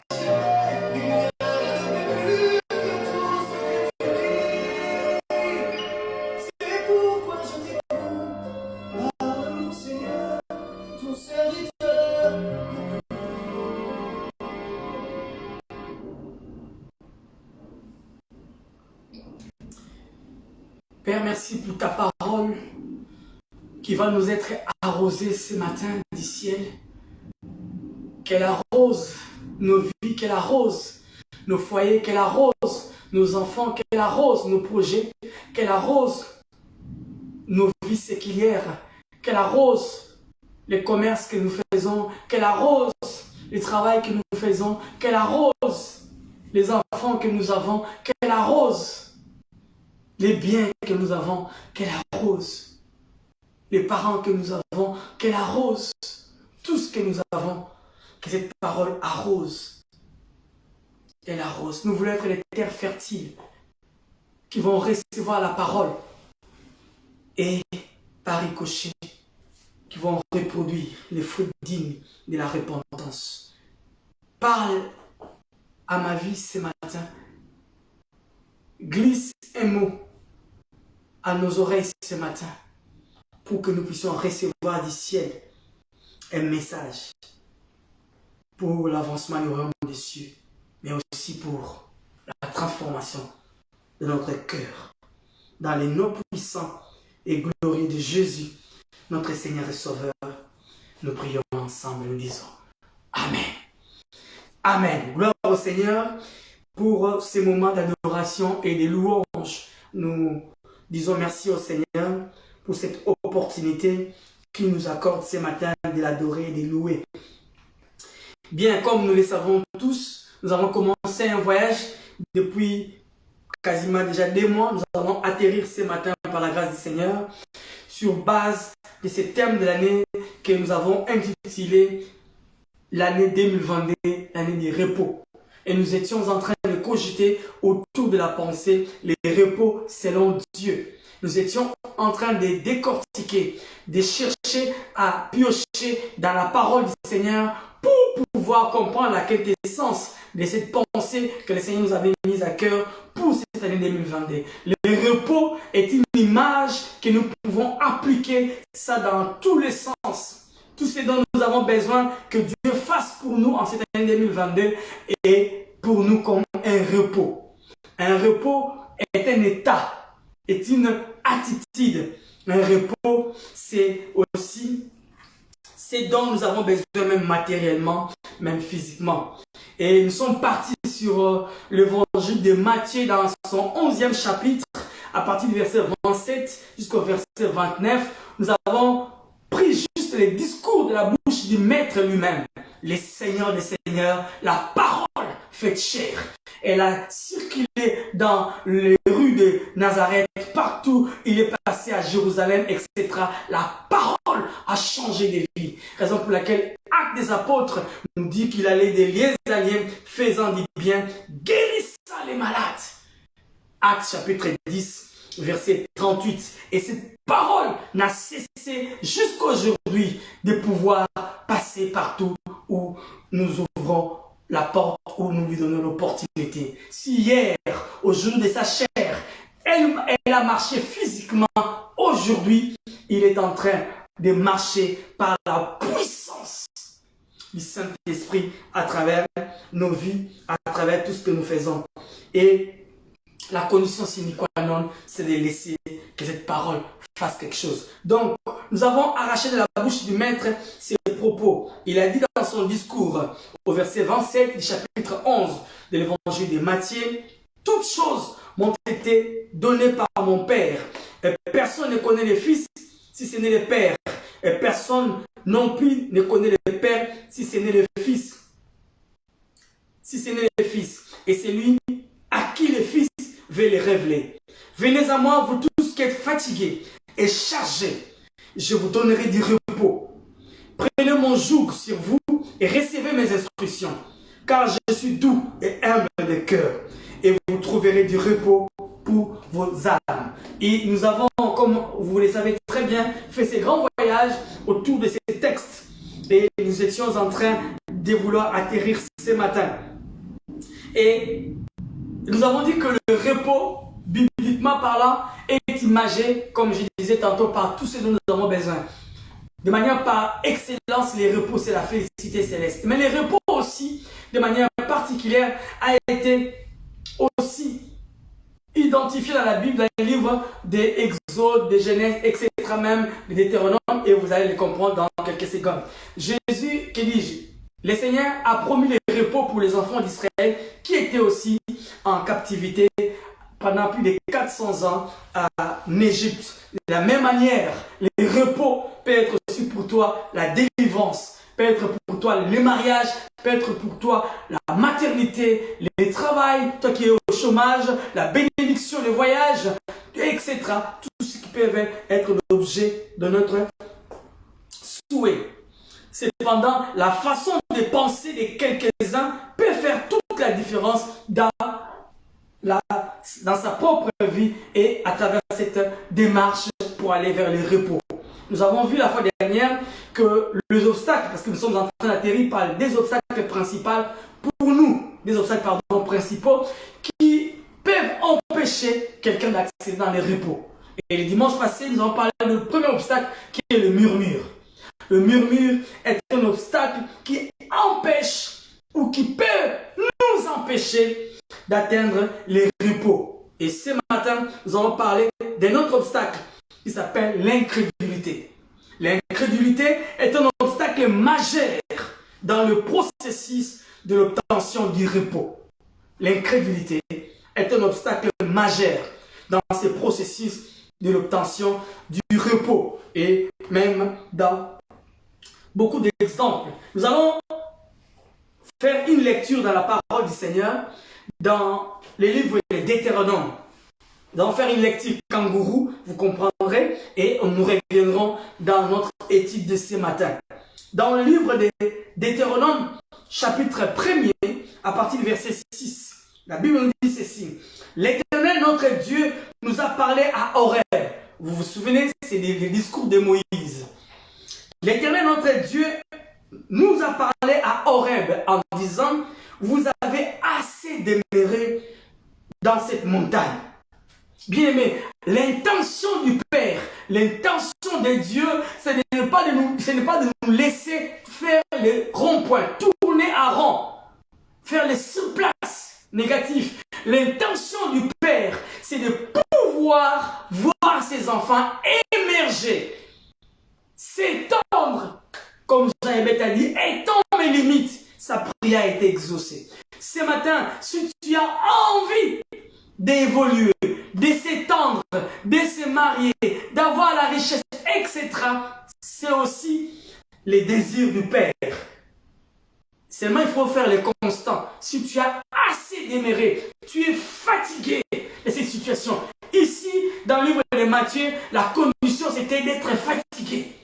C'est pourquoi je t'écoute, parle mon Seigneur, ton serviteur. Père, merci pour ta parole qui va nous être arrosée ce matin du ciel. Qu'elle arrose nos vies, qu'elle arrose nos foyers, qu'elle arrose nos enfants, qu'elle arrose nos projets, qu'elle arrose nos vies séculières, qu'elle arrose les commerces que nous faisons, qu'elle arrose le travail que nous faisons, qu'elle arrose les enfants que nous avons, qu'elle arrose les biens que nous avons, qu'elle arrose les parents que nous avons, qu'elle arrose tout ce que nous avons, que cette parole arrose. Elle arrose. Nous voulons être les terres fertiles qui vont recevoir la parole et par ricochet qui vont reproduire les fruits dignes de la repentance. Parle à ma vie ce matin. Glisse un mot à nos oreilles ce matin pour que nous puissions recevoir du ciel un message pour l'avancement du royaume des cieux, mais aussi pour la transformation de notre cœur dans les noms puissants et glorieux de Jésus, notre Seigneur et Sauveur. Nous prions ensemble et nous disons Amen. Amen. Gloire au Seigneur pour ces moments d'adoration et de louange. Nous disons merci au Seigneur pour cette opportunité qu'il nous accorde ce matin de l'adorer et de louer. Bien, comme nous le savons tous, nous avons commencé un voyage depuis quasiment déjà 2 mois. Nous allons atterrir ce matin par la grâce du Seigneur sur base de ce thème de l'année que nous avons intitulé l'année 2022, l'année du repos. Et nous étions en train de cogiter autour de la pensée, les repos selon Dieu. Nous étions en train de décortiquer, de chercher à piocher dans la parole du Seigneur pour pouvoir comprendre la quintessence de cette pensée que le Seigneur nous avait mise à cœur pour cette année 2022. Le repos est une image que nous pouvons appliquer ça dans tous les sens. Tout ce dont nous avons besoin que Dieu fasse pour nous en cette année 2022 et pour nous comme un repos. Un repos est un état, est une attitude. Un repos, c'est aussi ce dont nous avons besoin même matériellement, même physiquement. Et nous sommes partis sur l'évangile de Matthieu dans son 11e chapitre, à partir du verset 27 jusqu'au verset 29. Nous avons pris juste les discours de la bouche du Maître lui-même, le Seigneur des Seigneurs, la parole faite chair. Elle a circulé dans les rues de Nazareth, partout il est passé à Jérusalem, etc. La parole a changé des vies. Raison pour laquelle Actes des Apôtres nous dit qu'il allait des liens à liens, faisant du bien, guérissant les malades. Actes chapitre 10, verset 38. Et cette parole n'a cessé jusqu'aujourd'hui de pouvoir passer partout où nous ouvrons la porte, où nous lui donnons l'opportunité. Si hier, au genou de sa chair, elle a marché physiquement, aujourd'hui, il est en train de marcher par la puissance du Saint-Esprit à travers nos vies, à travers tout ce que nous faisons. Et la condition sine qua non, c'est de laisser que cette parole fasse quelque chose. Donc, nous avons arraché de la bouche du Maître ses propos. Il a dit dans son discours, au verset 27 du chapitre 11 de l'évangile de Matthieu, « Toutes choses m'ont été données par mon Père. Et personne ne connaît le Fils si ce n'est le Père. Et personne non plus ne connaît le Père si ce n'est le Fils. Si ce n'est le Fils. Et c'est lui à qui le Fils veut les révéler. Venez à moi, vous tous qui êtes fatigués et chargés. Je vous donnerai du repos. Prenez mon joug sur vous et recevez mes instructions. Car je suis doux et humble de cœur. Et vous trouverez du repos pour vos âmes. Et nous avons, comme vous le savez très bien, fait ces grands voyages autour de ces textes. Et nous étions en train de vouloir atterrir ce matin. Et nous avons dit que le repos, bibliquement parlant, est imagé, comme je disais tantôt, par tout ce dont nous avons besoin. De manière par excellence, les repos, c'est la félicité céleste. Mais les repos aussi, de manière particulière, a été aussi identifié dans la Bible, dans les livres des Exodes, des Genèse, etc., même des Deutéronomes, et vous allez les comprendre dans quelques secondes. Jésus, que dis-je? Le Seigneur a promis les repos pour les enfants d'Israël qui étaient aussi en captivité pendant plus de 400 ans en Égypte. De la même manière, les repos peuvent être aussi pour toi la délivrance, peut être pour toi le mariage, peut être pour toi la maternité, le travail, toi qui es au chômage, la bénédiction, le voyage, etc. Tout ce qui peut être l'objet de notre souhait. Cependant, la façon de penser de quelques-uns peut faire toute la différence dans sa propre vie et à travers cette démarche pour aller vers le repos. Nous avons vu la fois dernière que les obstacles, parce que nous sommes en train d'atterrir par des obstacles principaux pour nous, des obstacles principaux qui peuvent empêcher quelqu'un d'accéder dans le repos. Et le dimanche passé, nous avons parlé du premier obstacle qui est le murmure. Le murmure est un obstacle qui empêche ou qui peut nous empêcher d'atteindre les repos. Et ce matin, nous allons parler d'un autre obstacle qui s'appelle l'incrédulité. L'incrédulité est un obstacle majeur dans le processus de l'obtention du repos. L'incrédulité est un obstacle majeur dans ce processus de l'obtention du repos et même dans beaucoup d'exemples. Nous allons faire une lecture dans la parole du Seigneur dans les livres des Deutéronomes. Nous allons faire une lecture kangourou, vous comprendrez, et nous reviendrons dans notre étude de ce matin. Dans le livre des Deutéronomes, chapitre 1er, à partir du verset 6, la Bible nous dit ceci. L'Éternel, notre Dieu, nous a parlé à Horeb. Vous vous souvenez, c'est les discours de Moïse. L'Éternel, notre Dieu, nous a parlé à Horeb en disant, vous avez assez demeuré dans cette montagne. Bien aimé, l'intention du Père, l'intention de Dieu, ce n'est pas de nous laisser faire les ronds-points, tourner à rond, faire les surplaces négatifs. L'intention du Père, c'est de pouvoir voir ses enfants émerger, s'étendre, comme Jean-Hébert a dit, étendre mes limites. Sa prière a été exaucée. Ce matin, si tu as envie d'évoluer, de s'étendre, de se marier, d'avoir la richesse, etc., c'est aussi les désirs du Père. Seulement, il faut faire les constants. Si tu as assez déméré, tu es fatigué de cette situation. Ici, dans le livre de Matthieu, la condition c'était d'être fatigué.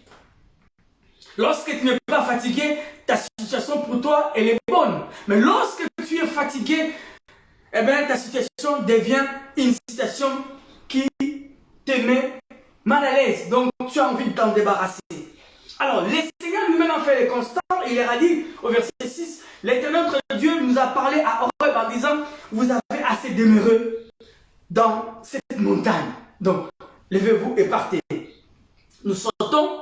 Lorsque tu n'es pas fatigué, ta situation pour toi, elle est bonne. Mais lorsque tu es fatigué, eh bien, ta situation devient une situation qui te met mal à l'aise. Donc, tu as envie de t'en débarrasser. Alors, le Seigneur lui-même a fait les constats. Il leur a dit au verset 6, l'Éternel notre Dieu nous a parlé à Horeb en disant, vous avez assez demeuré dans cette montagne. Donc, levez-vous et partez. Nous sortons.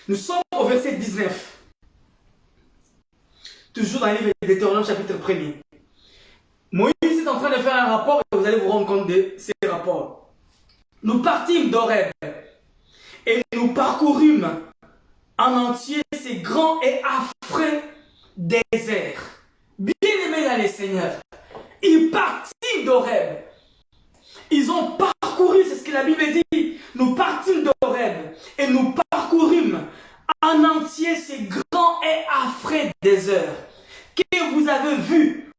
Nous sommes au verset 19. Toujours dans le livre de Deutéronome chapitre 1er. Moïse est en train de faire un rapport et vous allez vous rendre compte de ces rapports. Nous partîmes d'Horeb et nous parcourûmes en entier ces grands et affreux déserts. Bien-aimés dans les seigneurs, ils partirent d'Horeb. Ils ont parcouru, c'est ce que la Bible dit. Nous partîmes d'Horeb et nous parcourûmes en entier ces grands et affreux déserts que vous avez vus.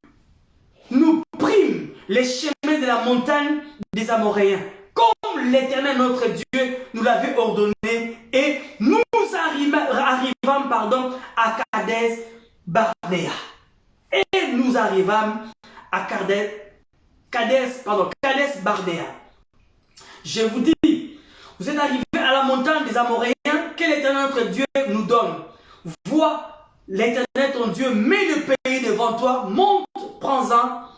Nous prîmes les chemins de la montagne des Amoréens, comme l'Éternel notre Dieu nous l'avait ordonné, et nous arrivâmes à Cades Barnéa. Et nous arrivâmes à Cades Barnéa. Je vous dis, vous êtes arrivés à la montagne des Amoréens que l'Éternel notre Dieu nous donne. Vois, l'Éternel ton Dieu met le pays devant toi, monte, prends-en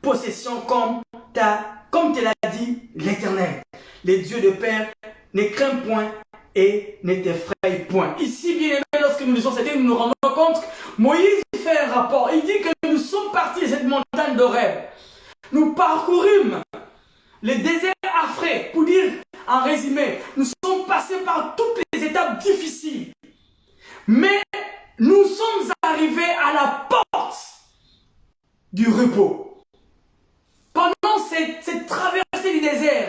possession comme te l'a dit l'Éternel. Les dieux de père ne craignent point et ne t'effrayent point. Ici, bien aimé, lorsque nous lisons cette, nous nous rendons compte que Moïse fait un rapport. Il dit que nous sommes partis de cette montagne d'Horeb. Nous parcourûmes les déserts affreux. Pour dire, en résumé, nous sommes passés par toutes les étapes difficiles. Mais nous sommes arrivés à la porte du repos. Pendant cette traversée du désert,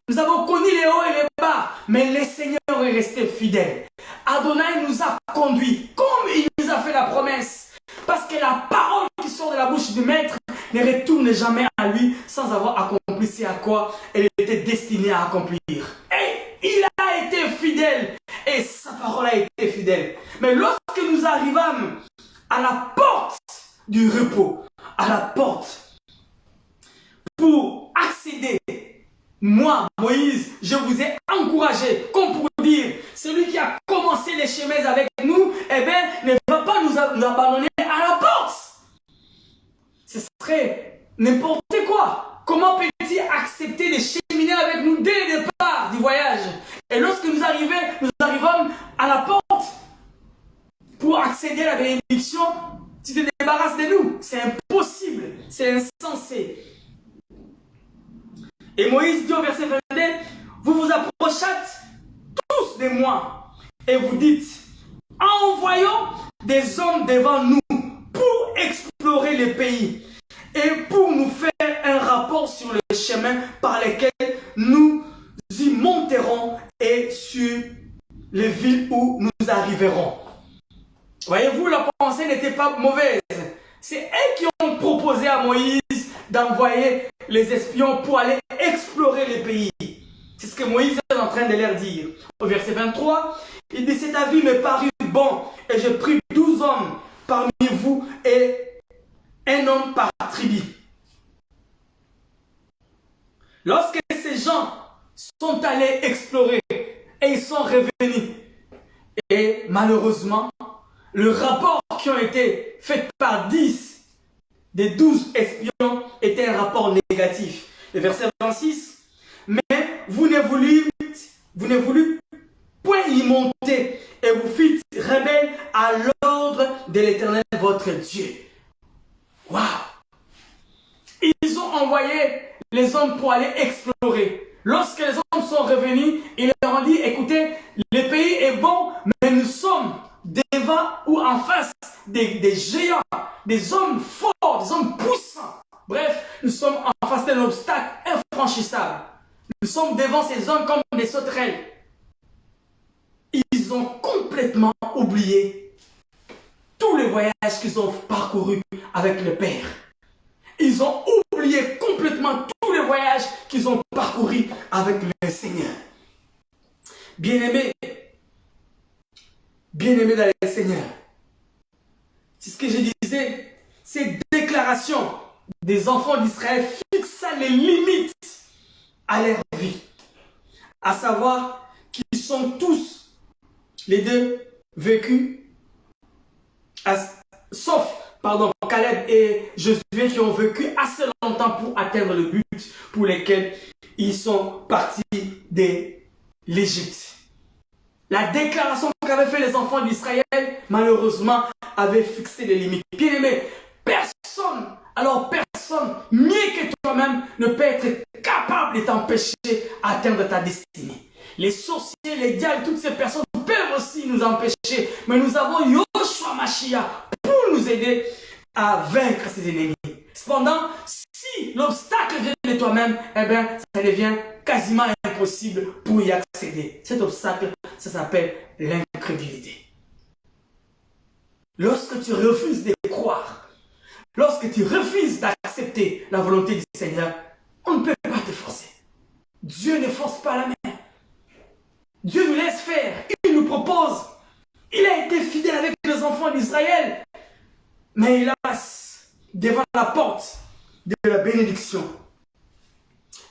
nous avons connu les hauts et les bas, mais le Seigneur est resté fidèle. Adonai nous a conduits comme il nous a fait la promesse. Parce que la parole qui sort de la bouche du Maître ne retourne jamais à lui sans avoir accompli ce à quoi elle était destinée à accomplir. Et il a été fidèle et sa parole a été fidèle. Mais lorsque nous arrivâmes à la porte du repos, à la porte, pour accéder, moi, Moïse, je vous ai encouragé, comme pour dire, celui qui a commencé les chemins avec nous, eh bien, ne va pas nous abandonner à la porte. Ce serait n'importe quoi. Comment peut-il accepter de cheminer avec nous dès le départ du voyage? Et lorsque nous arrivons à la porte pour accéder à la bénédiction, tu te débarrasses de nous. C'est impossible, c'est insensé. Et Moïse dit au verset 22, vous vous approchâtes tous de moi et vous dites, envoyons des hommes devant nous pour explorer le pays et pour nous faire un rapport sur le chemin par lequel nous y monterons et sur les villes où nous arriverons. Voyez-vous, la pensée n'était pas mauvaise. C'est eux qui ont proposé à Moïse d'envoyer les espions pour aller explorer le pays. C'est ce que Moïse est en train de leur dire. Au verset 23, il dit, cet avis me parut bon et je pris 12 hommes parmi vous et un homme par tribu. Lorsque ces gens sont allés explorer et ils sont revenus, et malheureusement, le rapport qui a été fait par 10 des 12 espions était un rapport négatif. Le verset 26, mais vous ne voulûtes point y monter et vous fîtes rebelle à l'ordre de l'Éternel votre Dieu. Waouh! Ils ont envoyé les hommes pour aller explorer. Lorsque les hommes sont revenus, ils leur ont dit, écoutez, le pays est bon, mais nous sommes devant ou en face des géants, des hommes forts, des hommes puissants. Bref, nous sommes en face d'un obstacle infranchissable. Nous sommes devant ces hommes comme des sauterelles. Ils ont continué complètement oublié tous les voyages qu'ils ont parcourus avec le Père. Ils ont oublié complètement tous les voyages qu'ils ont parcourus avec le Seigneur. Bien-aimés dans le Seigneur, c'est ce que je disais, ces déclarations des enfants d'Israël fixaient les limites à leur vie. À savoir qu'ils sont tous, les deux, vécus, sauf Caleb et Josué qui ont vécu assez longtemps pour atteindre le but pour lequel ils sont partis de l'Égypte. La déclaration qu'avaient fait les enfants d'Israël, malheureusement, avait fixé les limites. Bien aimé, personne, mieux que toi-même, ne peut être capable de t'empêcher à atteindre ta destinée. Les sorciers, les diables, toutes ces personnes peuvent aussi nous empêcher. Mais nous avons Yoshua Mashiach pour nous aider à vaincre ces ennemis. Cependant, si l'obstacle vient de toi-même, eh bien, ça devient quasiment impossible pour y accéder. Cet obstacle, ça s'appelle l'incrédulité. Lorsque tu refuses de croire, lorsque tu refuses d'accepter la volonté du Seigneur, on ne peut pas te forcer. Dieu ne force pas la main. Dieu nous laisse faire. Il nous propose. Il a été fidèle avec les enfants d'Israël. Mais hélas, devant la porte de la bénédiction,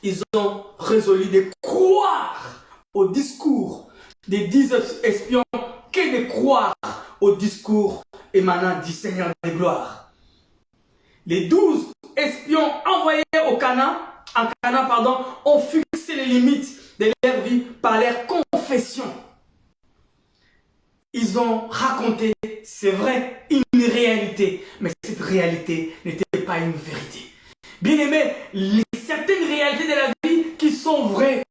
ils ont résolu de croire au discours des 10 espions que de croire au discours émanant du Seigneur des gloires. Les 12 espions envoyés en Canaan, ont fixé les limites de leur vie par leur confession. Ils ont raconté, c'est vrai, une réalité, mais cette réalité n'était pas une vérité. Bien aimé, certaines réalités de la vie qui sont vraies,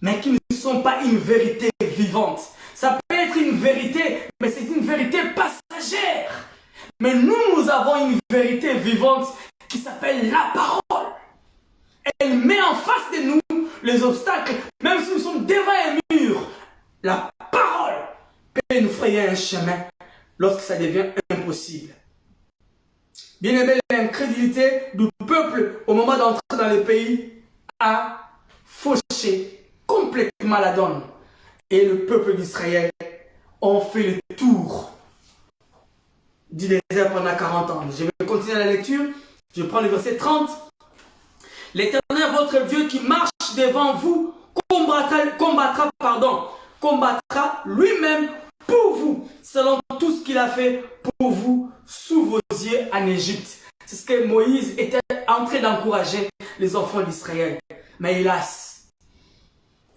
mais qui ne sont pas une vérité vivante. Ça peut être une vérité, mais c'est une vérité passagère. Mais nous avons une vérité vivante qui s'appelle la parole. Elle met en face de nous les obstacles, même si nous sommes devant un mur. La parole peut nous frayer un chemin lorsque ça devient impossible. Bien aimé, l'incrédulité du peuple au moment d'entrer dans le pays a fauché complètement la donne. Et le peuple d'Israël ont fait le tour du désert pendant 40 ans. Je vais continuer la lecture. Je prends le verset 30. L'Éternel, votre Dieu, qui marche devant vous, combattra lui-même pour vous, selon tout ce qu'il a fait pour vous sous vos yeux en Égypte. C'est ce que Moïse était en train d'encourager les enfants d'Israël. Mais hélas,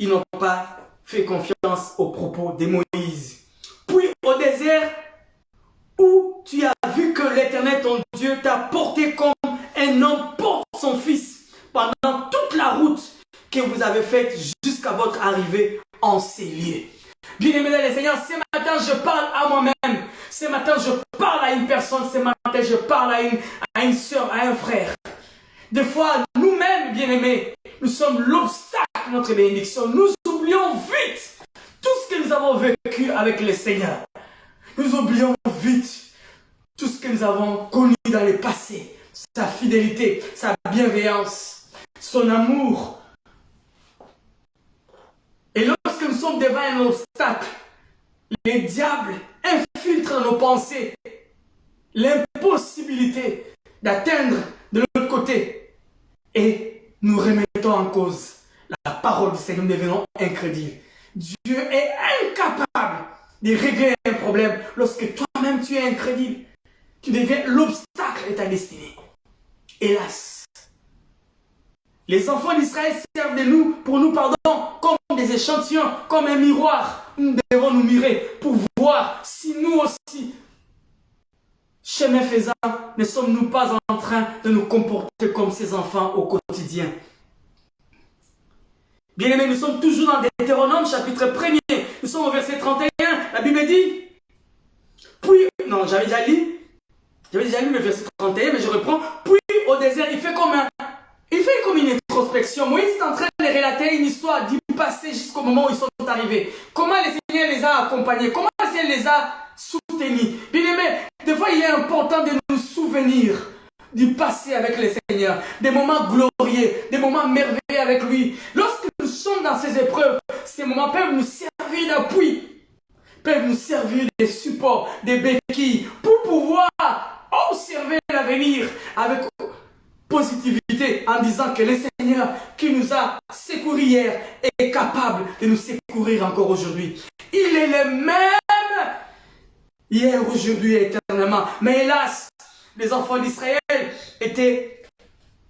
ils n'ont pas fait confiance aux propos de Moïse. Puis au désert, où tu as vu que l'Éternel, ton Dieu, t'a porté comme un homme porte son fils pendant toute la route que vous avez faite jusqu'à votre arrivée en ces lieux. Bien-aimés dans le Seigneur, ce matin je parle à moi-même. Ce matin je parle à une personne. Ce matin je parle à une soeur, à un frère. Des fois, nous-mêmes, bien-aimés, nous sommes l'obstacle à notre bénédiction. Nous oublions vite tout ce que nous avons vécu avec le Seigneur. Nous oublions vite tout ce que nous avons connu dans le passé. Sa fidélité, sa bienveillance, son amour. Et lorsque nous sommes devant un obstacle, les diables infiltrent nos pensées. L'impossibilité d'atteindre de l'autre côté. Et nous remettons en cause la parole du Seigneur, nous devenons incrédules. Dieu est incapable de régler un problème lorsque toi-même tu es incrédule. Tu deviens l'obstacle de ta destinée. Hélas, les enfants d'Israël servent de nous, pour nous, comme des échantillons, comme un miroir. Nous devons nous mirer pour voir si nous aussi, chemin faisant, ne sommes-nous pas en train de nous comporter comme ces enfants au quotidien. Bien-aimés, nous sommes toujours dans Deutéronome, chapitre 1er. Nous sommes au verset 31. La Bible dit, puis, non, j'avais déjà lu le verset 31, mais je reprends. Puis, au désert, il fait comme une introspection. Moïse est en train de relater une histoire du passé jusqu'au moment où ils sont arrivés. Comment le Seigneur les a accompagnés. Comment le a soutenus. Bien aimé, des fois il est important de nous souvenir du passé avec le Seigneur, des moments glorieux, des moments merveilleux avec lui. Lorsque nous sommes dans ces épreuves, ces moments peuvent nous servir d'appui, peuvent nous servir de support, de béquilles, pour pouvoir observer l'avenir avec positivité, en disant que le Seigneur qui nous a secourus hier est capable de nous secourir encore aujourd'hui. Il est le même hier, aujourd'hui et éternellement. Mais hélas, les enfants d'Israël étaient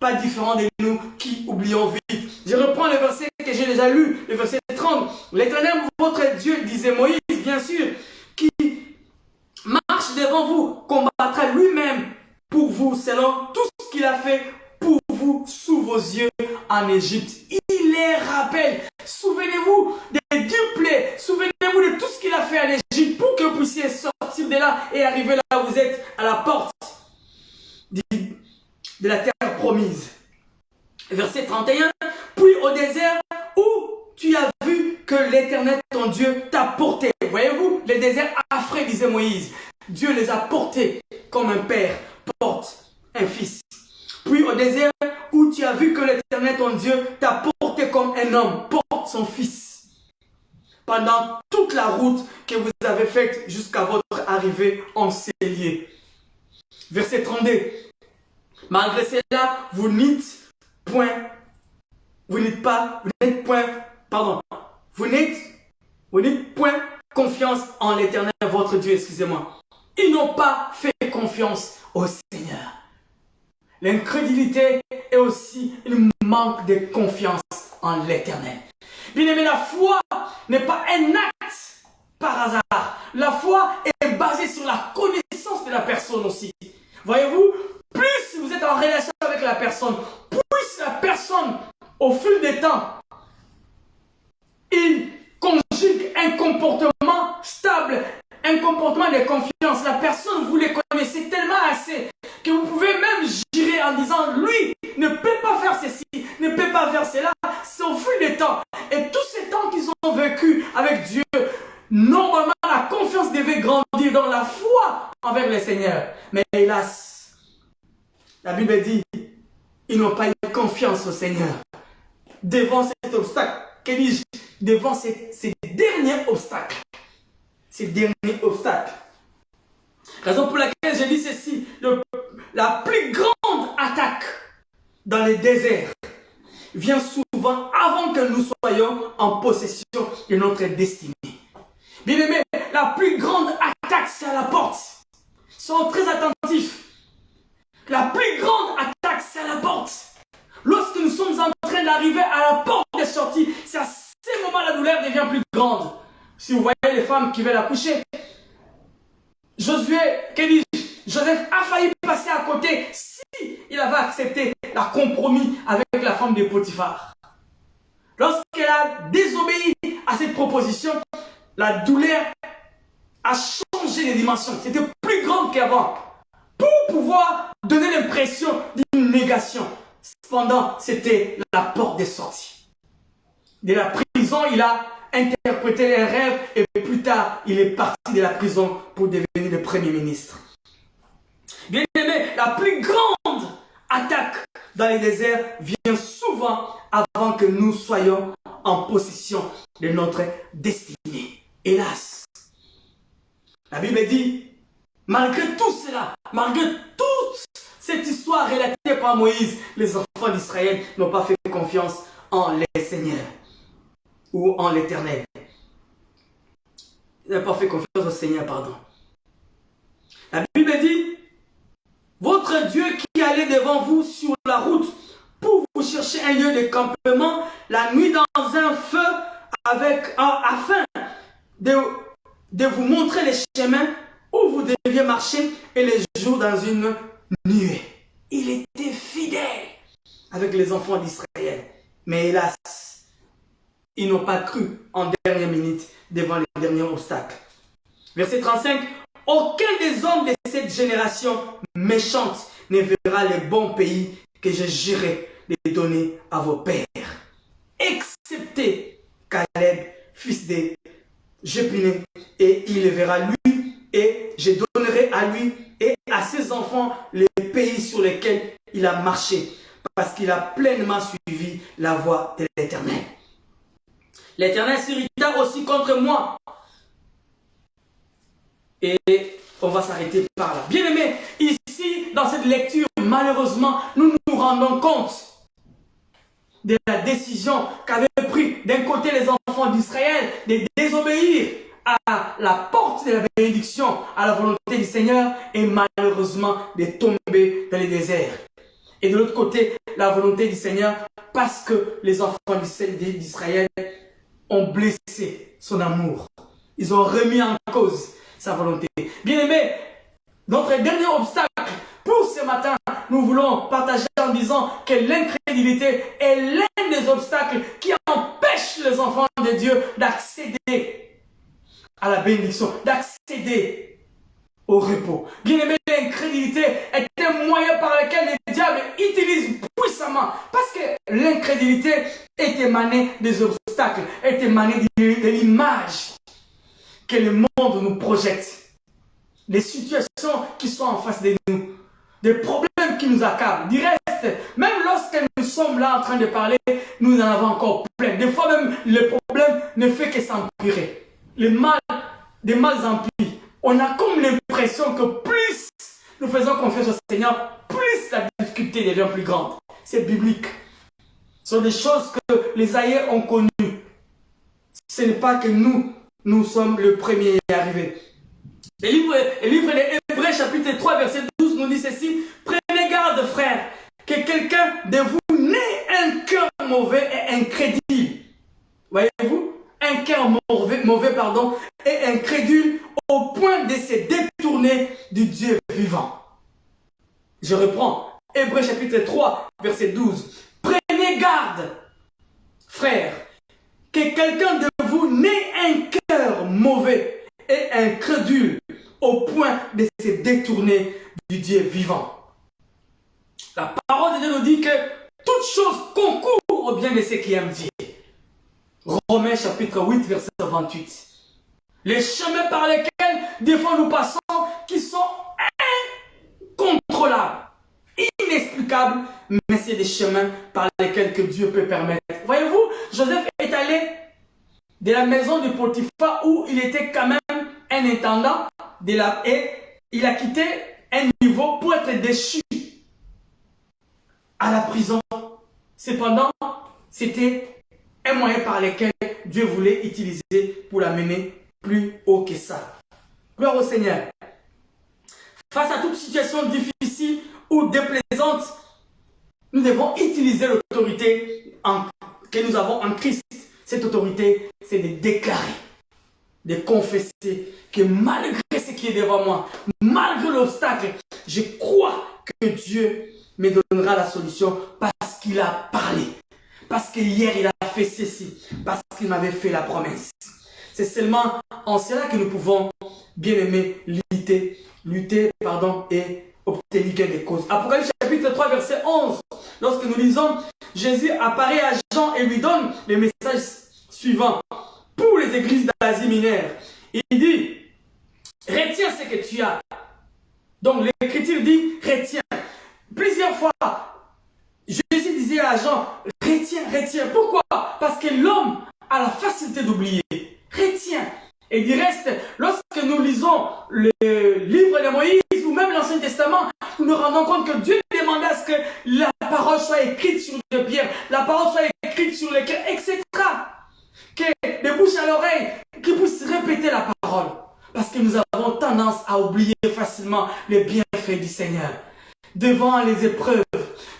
pas différents de nous qui oublions vite. Je reprends le verset que j'ai déjà lu, le verset 30. L'Éternel, votre Dieu, disait Moïse, bien sûr, qui marche devant vous, combattra lui-même pour vous, selon tout ce qu'il a fait pour vous sous vos yeux en Égypte. Il les rappelle. Souvenez-vous des duplés. Souvenez-vous de tout ce qu'il a fait en Égypte pour que vous puissiez sortir de là et arriver là où vous êtes, à la porte de la terre promise. Verset 31. Puis au désert où tu as vu que l'Éternel ton Dieu t'a porté. Voyez-vous, le désert affreux, disait Moïse. Dieu les a portés comme un père porte un fils. Puis au désert où tu as vu que l'Éternel ton Dieu t'a porté comme un homme porte son fils. Pendant toute la route que vous avez faite jusqu'à votre arrivée en ces lieux. Verset 32. Malgré cela, vous n'êtes point confiance en l'Éternel votre Dieu, excusez-moi. Ils n'ont pas fait confiance au Seigneur. L'incrédulité est aussi un manque de confiance en l'Éternel. Bien aimé, la foi n'est pas un acte par hasard. La foi est basée sur la connaissance de la personne aussi. Voyez-vous, plus vous êtes en relation avec la personne, plus la personne, au fil des temps, il conjugue un comportement stable, un comportement de confiance. La personne, vous les connaissez tellement assez que vous pouvez même jurer en disant, lui ne peut pas faire ceci, ne peut pas faire cela. C'est au fil des temps. Et tous ces temps qu'ils ont vécu avec Dieu, normalement la confiance devait grandir dans la foi envers le Seigneur. Mais hélas, la Bible dit, ils n'ont pas eu confiance au Seigneur. Devant cet obstacle, que dis-je, devant ces derniers obstacles. Ces derniers obstacles. Raison pour laquelle je dis ceci, la plus grande attaque dans les déserts vient souvent avant que nous soyons en possession de notre destinée. Bien aimé, la plus grande attaque, c'est à la porte. Soyons très attentifs. La plus grande attaque, c'est à la porte. Lorsque nous sommes en train d'arriver à la porte de sortie, c'est à ce moment la douleur devient plus grande. Si vous voyez les femmes qui veulent accoucher, Joseph a failli passer à côté si il avait accepté la compromis avec la femme de Potiphar. Lorsqu'elle a désobéi à cette proposition, la douleur a changé de dimension. C'était plus grande qu'avant. Pour pouvoir donner l'impression d'une négation. Cependant, c'était la porte de sortie. De la prison, il a interprété un rêve et plus tard, il est parti de la prison pour devenir le premier ministre. Bien aimé, la plus grande attaque dans les déserts vient souvent avant que nous soyons en possession de notre destinée. Hélas, la Bible dit, malgré tout cela, malgré toute cette histoire relatée par Moïse, les enfants d'Israël n'ont pas fait confiance en les Seigneurs ou en l'Éternel. Ils n'ont pas fait confiance au Seigneur, pardon. La Bible dit, votre Dieu qui allait devant vous sur la route pour vous chercher un lieu de campement, la nuit dans un feu, afin de vous montrer les chemins où vous deviez marcher et les jours dans une nuée. Il était fidèle avec les enfants d'Israël. Mais hélas, ils n'ont pas cru en dernière minute devant les derniers obstacles. Verset 35. Aucun des hommes de cette génération méchante ne verra le bon pays que je jurerai de donner à vos pères. Excepté Caleb, fils de Jephunneh, et il le verra lui et je donnerai à lui et à ses enfants les pays sur lesquels il a marché, parce qu'il a pleinement suivi la voie de l'Éternel. L'Éternel s'irrita aussi contre moi. Et on va s'arrêter par là. Bien aimé, ici, dans cette lecture, malheureusement, nous nous rendons compte de la décision qu'avaient pris d'un côté les enfants d'Israël de désobéir à la porte de la bénédiction, à la volonté du Seigneur, et malheureusement de tomber dans les déserts. Et de l'autre côté, la volonté du Seigneur, parce que les enfants d'Israël ont blessé son amour. Ils ont remis en cause sa volonté. Bien aimé, notre dernier obstacle pour ce matin, nous voulons partager en disant que l'incrédulité est l'un des obstacles qui empêche les enfants de Dieu d'accéder à la bénédiction, d'accéder au repos. Bien aimé, l'incrédulité est un moyen par lequel le diable utilise puissamment, parce que l'incrédulité est émanée des obstacles, est émanée de l'image que le monde nous projette, des situations qui sont en face de nous, des problèmes qui nous accablent. Du reste, même lorsque nous sommes là en train de parler, nous en avons encore plein. Des fois même, le problème ne fait que s'empirer. Le mal, des mals empirent. On a comme l'impression que plus nous faisons confiance au Seigneur, plus la difficulté devient plus grande. C'est biblique. Ce sont des choses que les aïeux ont connues. Ce n'est pas que nous sommes le premier à y arriver. Le livre des Hébreux chapitre 3 verset 12 nous dit ceci: prenez garde frères, que quelqu'un de vous n'ait un cœur mauvais et incrédule. Voyez-vous, un cœur mauvais et incrédule au point de se détourner du Dieu vivant. Je reprends, Hébreux chapitre 3 verset 12. Prenez garde frères, que quelqu'un de vous n'ait un cœur mauvais et incrédule au point de se détourner du Dieu vivant. La parole de Dieu nous dit que toute chose concourt au bien de ceux qui aiment Dieu. Romains chapitre 8 verset 28. Les chemins par lesquels des fois nous passons qui sont incontrôlables, inexplicables, mais c'est des chemins par lesquels que Dieu peut permettre. Voyez-vous, Joseph est allé de la maison de Potiphar où il était quand même un intendant et il a quitté un niveau pour être déchu à la prison. Cependant, c'était un moyen par lequel Dieu voulait utiliser pour l'amener plus haut que ça. Gloire au Seigneur. Face à toute situation difficile ou déplaisante, nous devons utiliser l'autorité que nous avons en Christ. Cette autorité, c'est de déclarer, de confesser que malgré ce qui est devant moi, malgré l'obstacle, je crois que Dieu me donnera la solution parce qu'il a parlé. Parce qu'hier il a fait ceci, parce qu'il m'avait fait la promesse. C'est seulement en cela que nous pouvons, bien aimer, lutter et obtenir gain de cause. Apocalypse chapitre 3 verset 11. Lorsque nous lisons, Jésus apparaît à Jean et lui donne le message suivant pour les églises d'Asie mineure. Il dit, retiens ce que tu as. Donc l'écriture dit, retiens. Plusieurs fois, Jésus disait à Jean, retiens. Pourquoi? Parce que l'homme a la facilité d'oublier. Retiens. Et du reste, lorsque nous lisons le livre de Moïse ou même l'Ancien Testament, nous nous rendons compte que Dieu demandait à ce que la parole soit écrite sur des pierres, la parole soit écrite sur les cœurs, etc. Que de bouche à l'oreille, qu'ils puissent répéter la parole. Parce que nous avons tendance à oublier facilement les bienfaits du Seigneur. Devant les épreuves,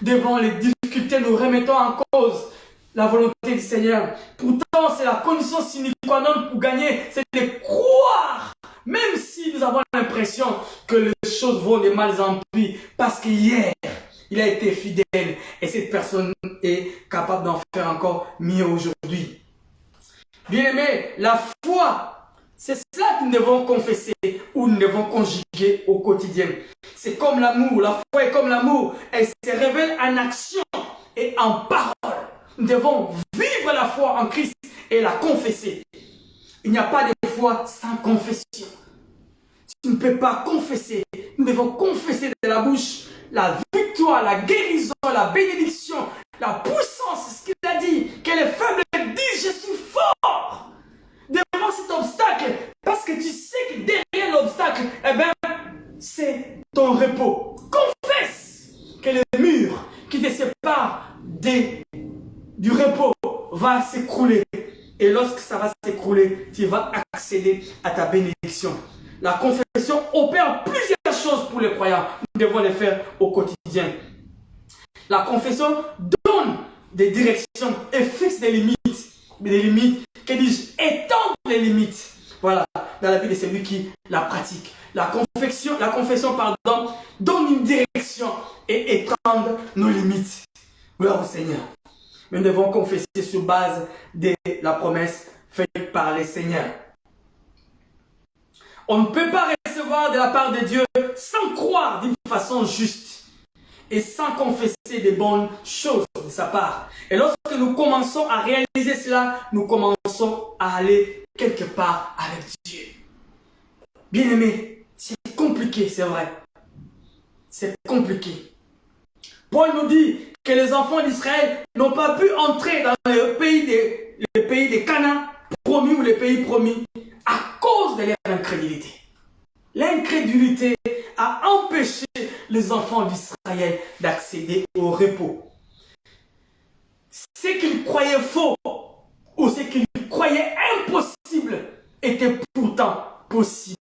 devant les difficultés, nous remettons en cause la volonté du Seigneur. Pourtant, c'est la condition sine qua non pour gagner, c'est de croire. Même si nous avons l'impression que les choses vont de mal en pis, parce qu'hier, il a été fidèle et cette personne est capable d'en faire encore mieux aujourd'hui. Bien aimé, la foi, c'est cela que nous devons confesser ou nous devons conjuguer au quotidien. C'est comme l'amour, la foi est comme l'amour, elle se révèle en action et en parole. Nous devons vivre la foi en Christ et la confesser. Il n'y a pas de foi sans confession. tu ne peux pas confesser. Nous devons confesser de la bouche la victoire, la guérison, la bénédiction, la puissance. C'est ce qu'il a dit. Que les faibles disent, je suis fort devant cet obstacle. Parce que tu sais que derrière l'obstacle, eh bien, c'est ton repos. Confesse que le mur qui te sépare du repos va s'écrouler. Et lorsque ça va s'écrouler, tu vas accéder à ta bénédiction. La confession opère plusieurs choses pour les croyants. Nous devons les faire au quotidien. La confession donne des directions et fixe des limites. Des limites, que dis-je, étend les limites. Voilà, dans la vie de celui qui la pratique. La confession, donne une direction et étend nos limites. Gloire au Seigneur. Nous devons confesser sur base de la promesse faite par le Seigneur. On ne peut pas recevoir de la part de Dieu sans croire d'une façon juste et sans confesser des bonnes choses de sa part. Et lorsque nous commençons à réaliser cela, nous commençons à aller quelque part avec Dieu. Bien-aimés, c'est compliqué, c'est vrai. C'est compliqué. Paul nous dit que les enfants d'Israël n'ont pas pu entrer dans le pays des Canaan promis ou les pays promis à cause de leur incrédulité. L'incrédulité a empêché les enfants d'Israël d'accéder au repos. Ce qu'ils croyaient faux ou ce qu'ils croyaient impossible était pourtant possible.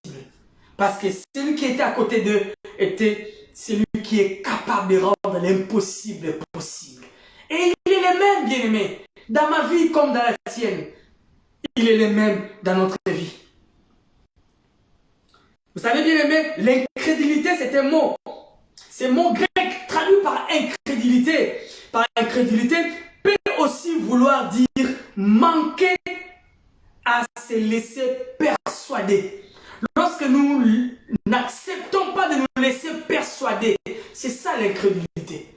Parce que celui qui était à côté d'eux était celui qui est capable de rendre l'impossible possible. Et il est le même, bien-aimé, dans ma vie comme dans la tienne. Il est le même dans notre vie. Vous savez, bien-aimé, l'incrédulité, c'est un mot. C'est un mot grec traduit par incrédulité. Par incrédulité peut aussi vouloir dire manquer à se laisser persuader. Lorsque nous n'acceptons pas de nous laisser persuader, c'est ça l'incrédulité.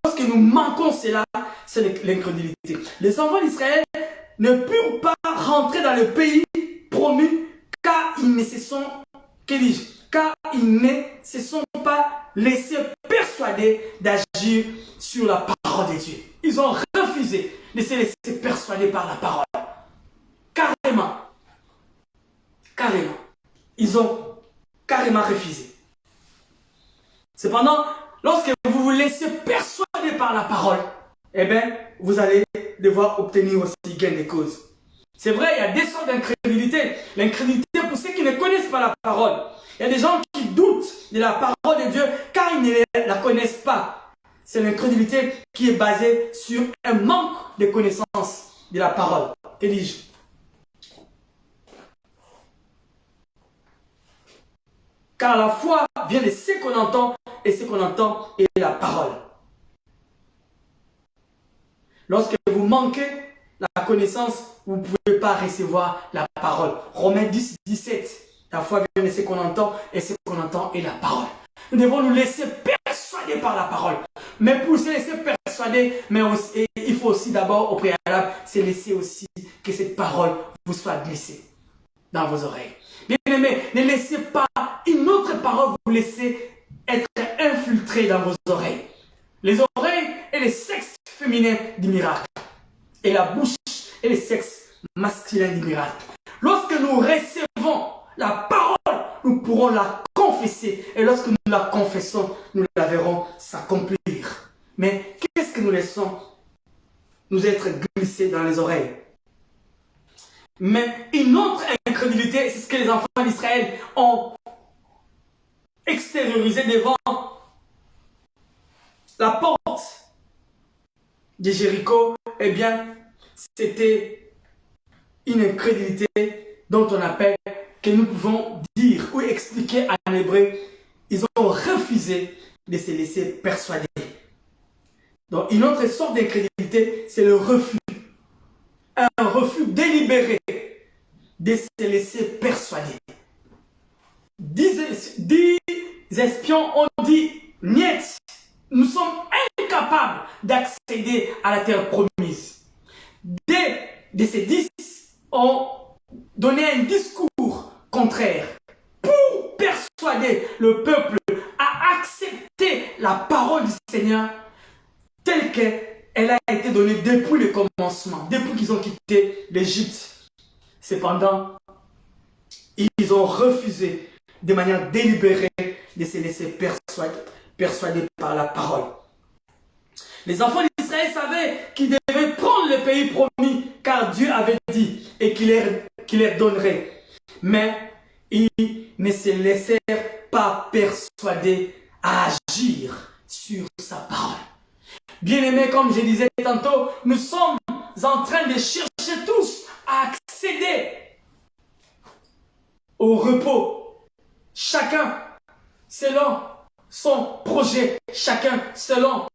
Lorsque nous manquons cela, c'est l'incrédulité. Les enfants d'Israël ne purent pas rentrer dans le pays promis car ils ne se sont, pas laissés persuader d'agir sur la parole de Dieu. Ils ont refusé de se laisser persuader par la parole. Carrément. Ils ont carrément refusé. Cependant, lorsque vous vous laissez persuader par la parole, eh bien, vous allez devoir obtenir aussi gain de cause. C'est vrai, il y a des sortes d'incrédulité. L'incrédulité pour ceux qui ne connaissent pas la parole. Il y a des gens qui doutent de la parole de Dieu car ils ne la connaissent pas. C'est l'incrédulité qui est basée sur un manque de connaissance de la parole. Que dis-je? Car la foi vient de ce qu'on entend, et ce qu'on entend est la parole. Lorsque vous manquez la connaissance, vous ne pouvez pas recevoir la parole. Romains 10, 17. La foi vient de ce qu'on entend, et ce qu'on entend est la parole. Nous devons nous laisser persuader par la parole. Mais pour se laisser persuader, il faut aussi d'abord, au préalable, se laisser aussi que cette parole vous soit glissée dans vos oreilles. Bien-aimés, ne laissez pas une autre parole vous laisser être infiltrée dans vos oreilles. Les oreilles et les sexes féminins du miracle. Et la bouche et les sexes masculins du miracle. Lorsque nous recevons la parole, nous pourrons la confesser. Et lorsque nous la confessons, nous la verrons s'accomplir. Mais qu'est-ce que nous laissons nous être glissés dans les oreilles? Mais une autre incrédulité, c'est ce que les enfants d'Israël ont extériorisé devant la porte de Jéricho. Eh bien, c'était une incrédulité dont on appelle, que nous pouvons dire ou expliquer en hébreu, ils ont refusé de se laisser persuader. Donc, une autre sorte d'incrédulité, c'est le refus. Un refus délibéré de se laisser persuader. 10 espions ont dit, niet, nous sommes incapables d'accéder à la terre promise. De ces 10 ont donné un discours contraire pour persuader le peuple à accepter la parole du Seigneur telle qu'elle a été donnée depuis le commencement, depuis qu'ils ont quitté l'Égypte. Cependant, ils ont refusé de manière délibérée de se laisser persuader par la parole. Les enfants d'Israël savaient qu'ils devaient prendre le pays promis car Dieu avait dit et qu'il leur donnerait. Mais ils ne se laissèrent pas persuader à agir sur sa parole. Bien-aimés, comme je disais tantôt, nous sommes en train de chercher tous à accéder au repos. Chacun selon son projet, chacun selon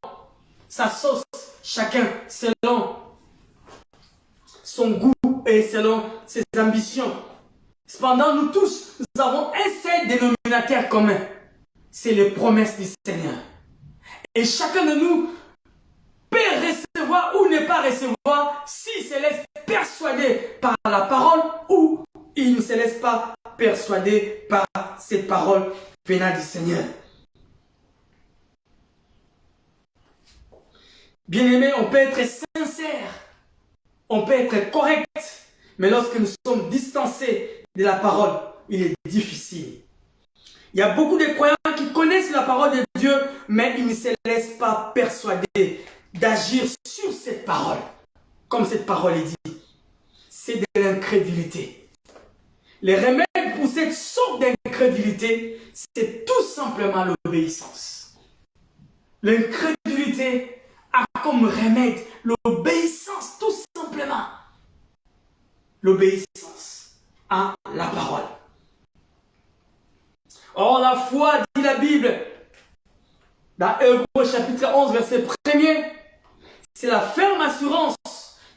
sa sauce, chacun selon son goût et selon ses ambitions. Cependant, nous tous, nous avons un seul dénominateur commun. C'est les promesses du Seigneur. Et chacun de nous peut recevoir ou ne pas recevoir s'il se laisse persuader par la parole ou il ne se laisse pas persuader par cette parole venant du Seigneur. Bien-aimés, on peut être sincère, on peut être correct, mais lorsque nous sommes distancés de la parole, il est difficile. Il y a beaucoup de croyants qui connaissent la parole de Dieu, mais ils ne se laissent pas persuader d'agir sur cette parole. Comme cette parole est dit, c'est de l'incrédulité. Le remède pour cette sorte d'incrédulité, c'est tout simplement l'obéissance. L'incrédulité a comme remède l'obéissance, tout simplement. L'obéissance à la parole. Or, la foi, dit la Bible, dans Hébreux chapitre 11, verset 1er, c'est la ferme assurance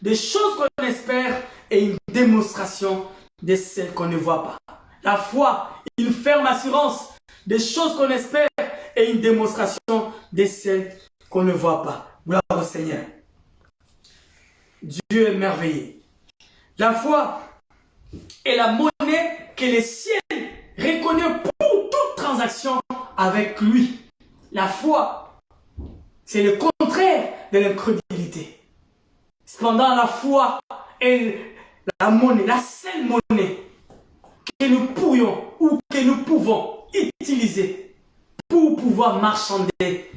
des choses qu'on espère et une démonstration de celles qu'on ne voit pas. La foi, une ferme assurance des choses qu'on espère et une démonstration de celles qu'on ne voit pas. Gloire au Seigneur. Dieu est merveilleux. La foi est la monnaie que le ciel reconnaît pour toute transaction avec lui. La foi, c'est le contraire de l'incrédulité. Cependant, la foi est la monnaie, la seule monnaie que nous pourrions ou que nous pouvons utiliser pour pouvoir marchander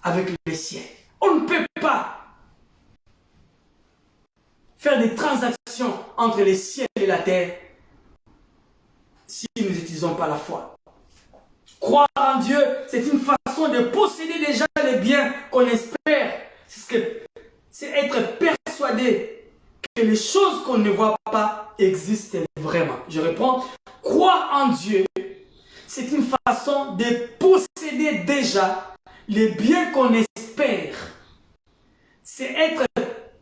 avec le ciel. On ne peut pas faire des transactions entre le ciel et la terre si nous n'utilisons pas la foi. Croire en Dieu, c'est une façon de posséder déjà les biens qu'on espère. C'est être persuadé que les choses qu'on ne voit pas existent vraiment. Je réponds, croire en Dieu, c'est une façon de posséder déjà les biens qu'on espère. C'est être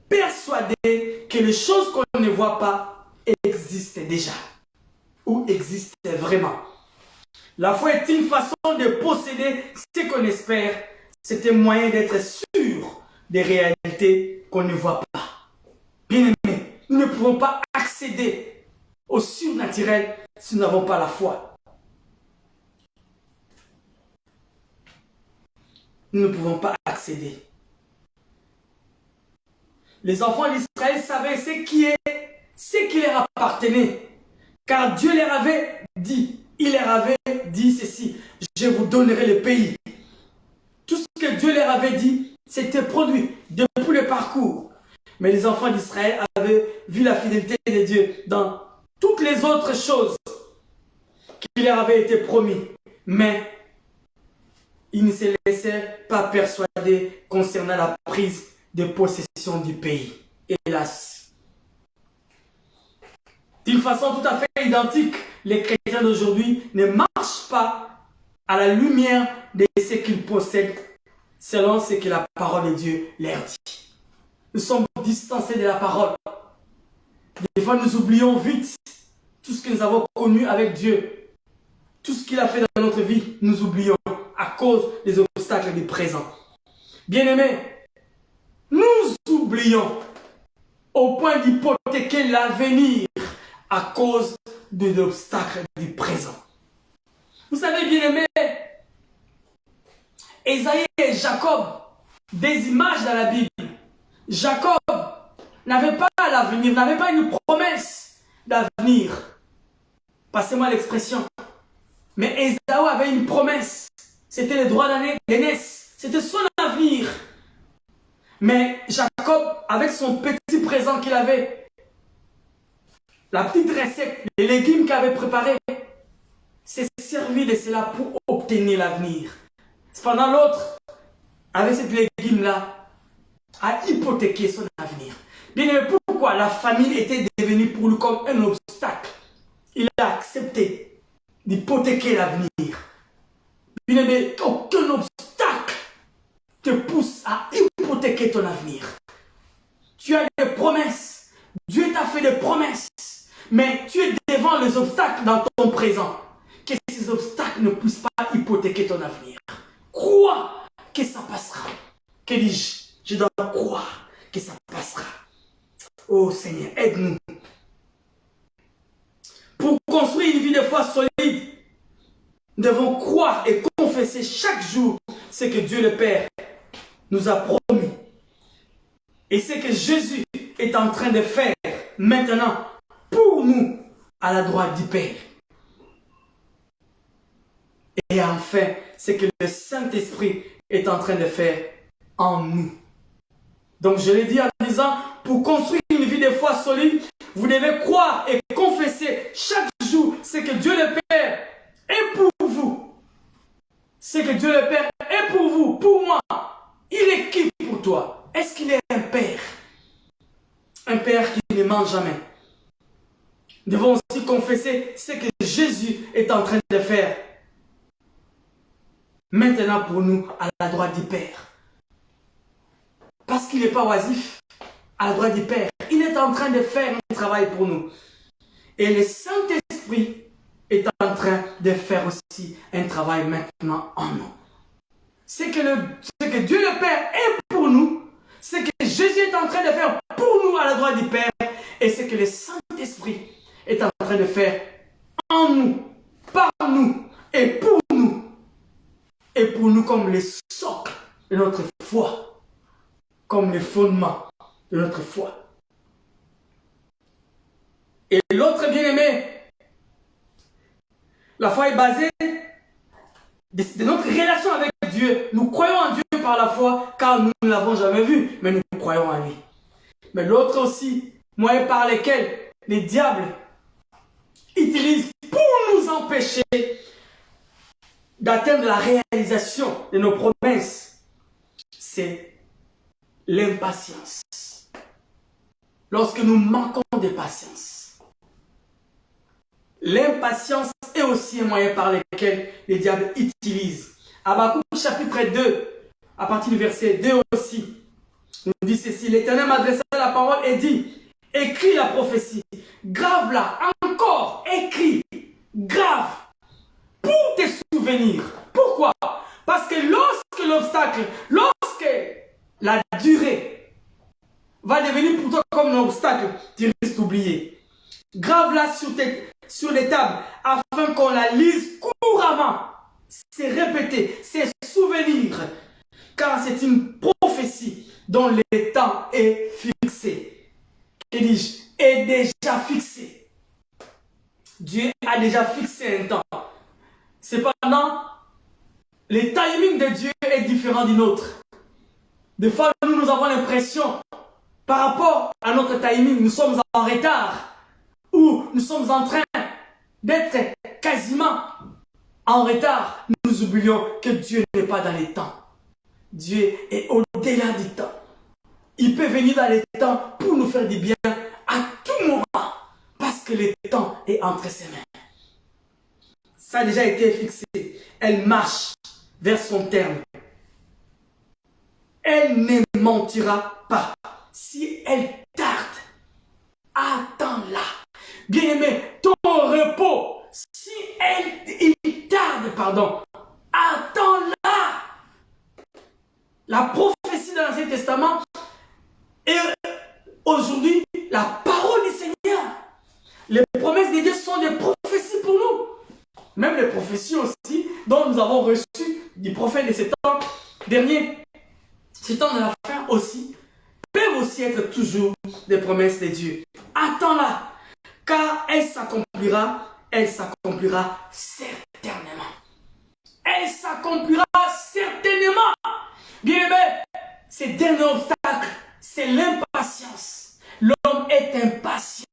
persuadé que les choses qu'on ne voit pas existent déjà ou existent vraiment. La foi est une façon de posséder ce qu'on espère. C'est un moyen d'être sûr des réalités qu'on ne voit pas. Bien aimé, nous ne pouvons pas accéder au surnaturel si nous n'avons pas la foi. Nous ne pouvons pas accéder. Les enfants d'Israël savaient ce qui leur appartenait. Car Dieu leur avait dit, il leur avait dit ceci, je vous donnerai le pays. Tout ce que Dieu leur avait dit, c'était produit depuis le parcours. Mais les enfants d'Israël avaient vu la fidélité de Dieu dans toutes les autres choses qui leur avaient été promis. Mais ils ne se laissaient pas persuader concernant la prise de possession du pays. Hélas. D'une façon tout à fait identique, les chrétiens d'aujourd'hui ne marchent pas à la lumière de ce qu'ils possèdent selon ce que la parole de Dieu leur dit. Nous sommes distancés de la parole. Des fois, nous oublions vite tout ce que nous avons connu avec Dieu. Tout ce qu'il a fait dans notre vie, nous oublions à cause des obstacles du présent. Bien-aimés, nous oublions au point d'hypothéquer l'avenir à cause de l'obstacle du présent. Vous savez, bien aimé, Ésaïe et Jacob, des images dans la Bible. Jacob n'avait pas l'avenir, n'avait pas une promesse d'avenir. Passez-moi l'expression. Mais Ésaü avait une promesse. C'était le droit d'aînesse. C'était son avenir. Mais Jacob, avec son petit présent qu'il avait, la petite recette, les légumes qu'il avait préparés, s'est servi de cela pour obtenir l'avenir. Cependant, l'autre, avec cette légume-là, a hypothéqué son avenir. Bien aimé, pourquoi la famine était devenue pour lui comme un obstacle? Il a accepté d'hypothéquer l'avenir. Bien aimé, aucun obstacle te pousse à hypothéquer ton avenir. Tu as des promesses. Dieu t'a fait des promesses. Mais tu es devant les obstacles dans ton présent. Que ces obstacles ne puissent pas hypothéquer ton avenir. Crois que ça passera. Que dis-je? Je dois croire que ça passera. Oh Seigneur, aide-nous. Pour construire une vie de foi solide, nous devons croire et confesser chaque jour ce que Dieu le Père nous a promis. Et ce que Jésus est en train de faire maintenant pour nous à la droite du Père. Et enfin, ce que le Saint-Esprit est en train de faire en nous. Donc je l'ai dit en disant, pour construire une vie de foi solide, vous devez croire et confesser chaque jour ce que Dieu le Père est pour vous. Ce que Dieu le Père est pour vous, pour moi. Il est qui pour toi? Est-ce qu'il est un Père? Un Père qui ne ment jamais. Nous devons aussi confesser ce que Jésus est en train de faire maintenant pour nous à la droite du Père. Parce qu'il n'est pas oisif à la droite du Père. Il est en train de faire un travail pour nous. Et le Saint-Esprit est en train de faire aussi un travail maintenant en nous. Ce que Dieu le Père est pour nous, ce que Jésus est en train de faire pour nous à la droite du Père, et ce que le Saint-Esprit est en train de faire en nous, par nous et pour nous. Et pour nous comme les socles de notre foi, comme les fondements de notre foi. Et l'autre bien-aimé, la foi est basée de notre relation avec Dieu. Nous croyons en Dieu par la foi, car nous ne l'avons jamais vu, mais nous croyons en lui. Mais l'autre aussi, moyen par lequel les diables utilisent pour nous empêcher d'atteindre la réalisation de nos promesses, c'est l'impatience. Lorsque nous manquons de patience, l'impatience est aussi un moyen par lequel les diables utilisent. Habakkuk chapitre 2, à partir du verset 2 aussi, nous dit ceci: l'Éternel m'adressa la parole et dit, écris la prophétie, grave-la encore, écris, grave, pour te souvenir. Pourquoi? Parce que lorsque l'obstacle, lorsque la durée va devenir pour toi comme un obstacle, tu risques d'oublier. Grave-la sur les tables afin qu'on la lise couramment. C'est répéter, c'est souvenir. Car c'est une prophétie dont le temps est fixé. Que dis-je? Est déjà fixé. Dieu a déjà fixé un temps. Cependant, le timing de Dieu est différent du nôtre. Des fois, nous avons l'impression, par rapport à notre timing, nous sommes en retard. Ou nous sommes en train d'être quasiment en retard. Nous oublions que Dieu n'est pas dans les temps. Dieu est au-delà du temps. Il peut venir dans les temps pour nous faire du bien à tout moment. Parce que le temps est entre ses mains. Ça a déjà été fixé. Elle marche vers son terme. Elle ne mentira pas. Si elle tarde, attends-la. Bien-aimé, ton repos, si il tarde, attends-la. La prophétie de l'Ancien Testament est aujourd'hui la parole du Seigneur. Les promesses de Dieu sont des prophéties pour nous. même les prophéties aussi, dont nous avons reçu du prophète de ces temps derniers, ces temps de la fin aussi, peuvent aussi être toujours des promesses de Dieu. Attends-la, car elle s'accomplira certainement. Elle s'accomplira certainement. Bien aimé, ce dernier obstacle, c'est l'impatience. L'homme est impatient.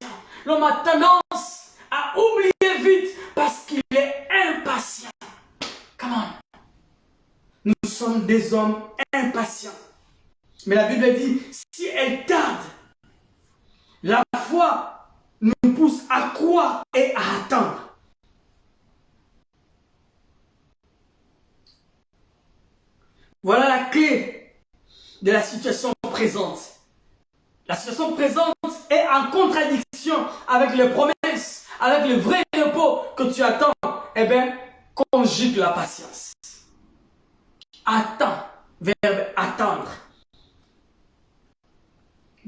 L'homme a tendance à oublier vite parce qu'il est impatient. Come on. Nous sommes des hommes impatients. Mais la Bible dit, si elle tarde, la foi nous pousse à croire et à attendre. Voilà la clé de la situation présente. La situation présente est en contradiction avec les promesses, avec le vrai repos que tu attends. Eh bien, conjugue la patience. Attends, verbe attendre.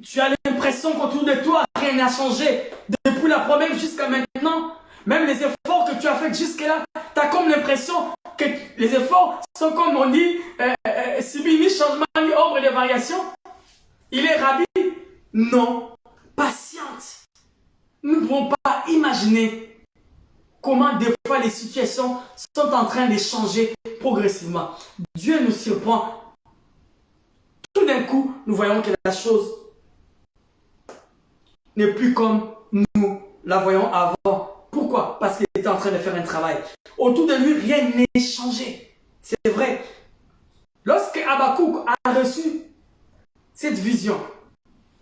Tu as l'impression qu'autour de toi, rien n'a changé depuis la promesse jusqu'à maintenant. Même les efforts que tu as faits jusque-là, tu as comme l'impression que les efforts sont comme on dit, subis ni changement ni ombre de variation. Il est ravi. Non, patiente. Nous ne pouvons pas imaginer comment des fois les situations sont en train de changer progressivement. Dieu nous surprend. Tout d'un coup, nous voyons que la chose n'est plus comme nous la voyons avant. Pourquoi? Parce qu'il était en train de faire un travail. Autour de lui, rien n'est changé. C'est vrai. Lorsque Habakkuk a reçu cette vision,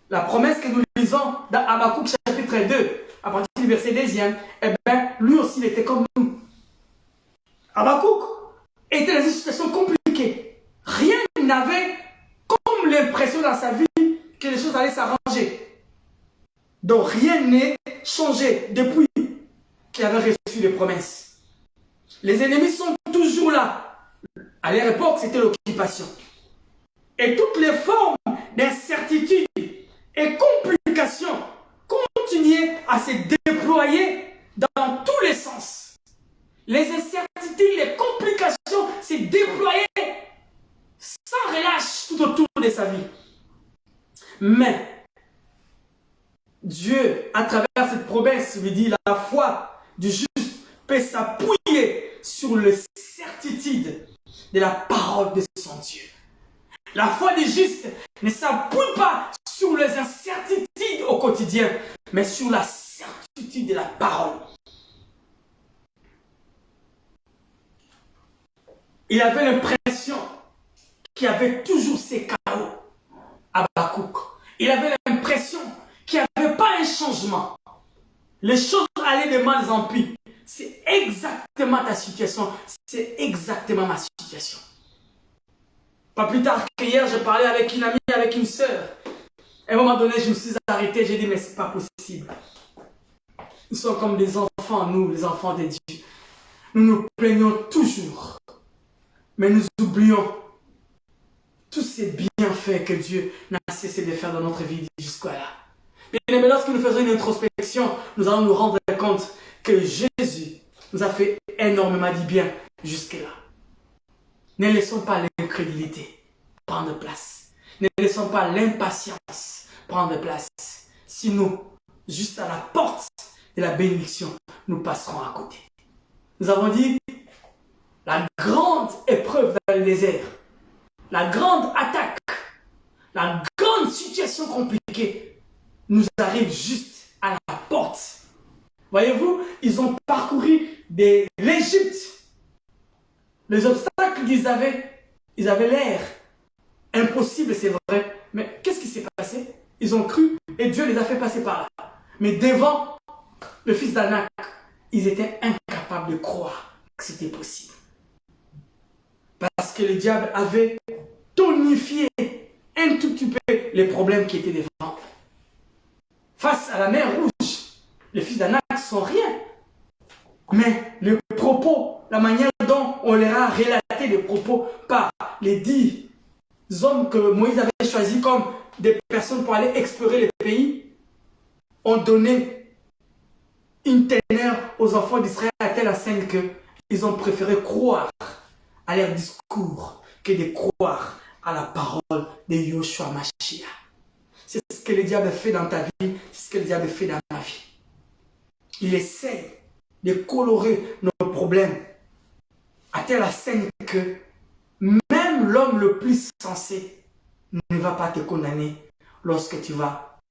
la promesse que nous lisons dans Habakkuk chapitre 2, à partir du verset 2e, eh bien, lui aussi, il était comme nous. Habakkuk était dans une situation compliquée. Rien n'avait comme l'impression dans sa vie que les choses allaient s'arranger. Donc, rien n'est changé depuis qu'il avait reçu les promesses. Les ennemis sont toujours là. À leur époque, c'était l'occupation. Et toutes les formes d'incertitude et complications continuaient à se déployer dans tous les sens. Les incertitudes, les complications se déployaient sans relâche tout autour de sa vie. Mais Dieu, à travers cette promesse, lui dit la foi du juste peut s'appuyer sur les certitudes de la parole de son Dieu. La foi du juste ne s'appuie pas sur les incertitudes au quotidien, mais sur la certitude de la parole. Il avait l'impression qu'il y avait toujours ces chaos à Habakkuk. Il avait l'impression qu'il n'y avait pas un changement. Les choses allaient de mal en pis. C'est exactement ta situation. C'est exactement ma situation. Pas plus tard qu'hier, je parlais avec une amie, avec une sœur. À un moment donné, je me suis arrêté, j'ai dit, mais c'est pas possible. Nous sommes comme des enfants, nous, les enfants de Dieu. Nous nous plaignons toujours. Mais nous oublions tous ces bienfaits que Dieu n'a cessé de faire dans notre vie jusqu'à là. Mais lorsque nous faisons une introspection, nous allons nous rendre compte que Jésus nous a fait énormément de bien jusque-là. Ne laissons pas l'incrédulité prendre place. Ne laissons pas l'impatience prendre place. Sinon, juste à la porte de la bénédiction, nous passerons à côté. Nous avons dit, la grande épreuve dans le désert, la grande attaque, la grande situation compliquée nous arrive juste à la porte. Voyez-vous, ils ont parcouru de l'Égypte. Les obstacles qu'ils avaient, ils avaient l'air impossibles, c'est vrai. Mais qu'est-ce qui s'est passé? Ils ont cru et Dieu les a fait passer par là. Mais devant le fils d'Anak, ils étaient incapables de croire que c'était possible. Parce que le diable avait tonifié un tout petit peu les problèmes qui étaient devant. Face à la mer rouge, les fils d'Anak sont rien. Mais le propos, la manière dont on leur a relaté les propos par les 10 hommes que Moïse avait choisis comme des personnes pour aller explorer le pays, ont donné une teneur aux enfants d'Israël à telle enseigne que ils ont préféré croire à leur discours que de croire à la parole de Yoshua Mashiach. C'est ce que le diable fait dans ta vie, c'est ce que le diable fait dans ma vie. Il essaie de colorer nos problèmes à telle enseigne que même l'homme le plus sensé ne va pas te condamner lorsque tu vas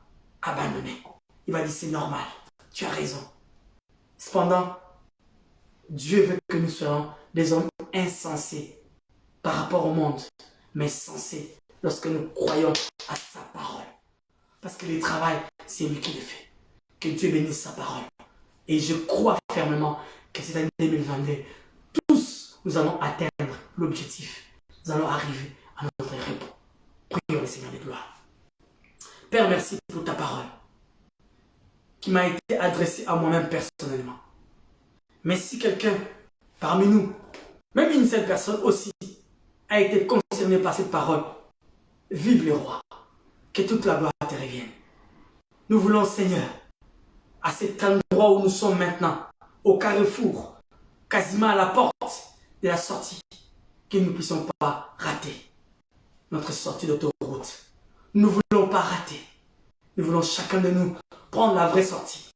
abandonner. Il va dire c'est normal, tu as raison. Cependant, Dieu veut que nous soyons des hommes insensés par rapport au monde, mais sensés lorsque nous croyons à sa parole. Parce que le travail, c'est lui qui le fait. Que Dieu bénisse sa parole. Et je crois fermement que cette année 2022, tous nous allons atteindre l'objectif. Nous allons arriver à notre repos. Prions le Seigneur des gloires. Père, merci pour ta parole qui m'a été adressée à moi-même personnellement. Mais si quelqu'un parmi nous, même une seule personne aussi, a été concernée par cette parole, vive le roi, que toute la gloire te revienne. Nous voulons, Seigneur, à cet endroit où nous sommes maintenant, au carrefour, quasiment à la porte de la sortie, que nous ne puissions pas rater notre sortie d'autoroute. Nous ne voulons pas rater. Nous voulons chacun de nous prendre la vraie sortie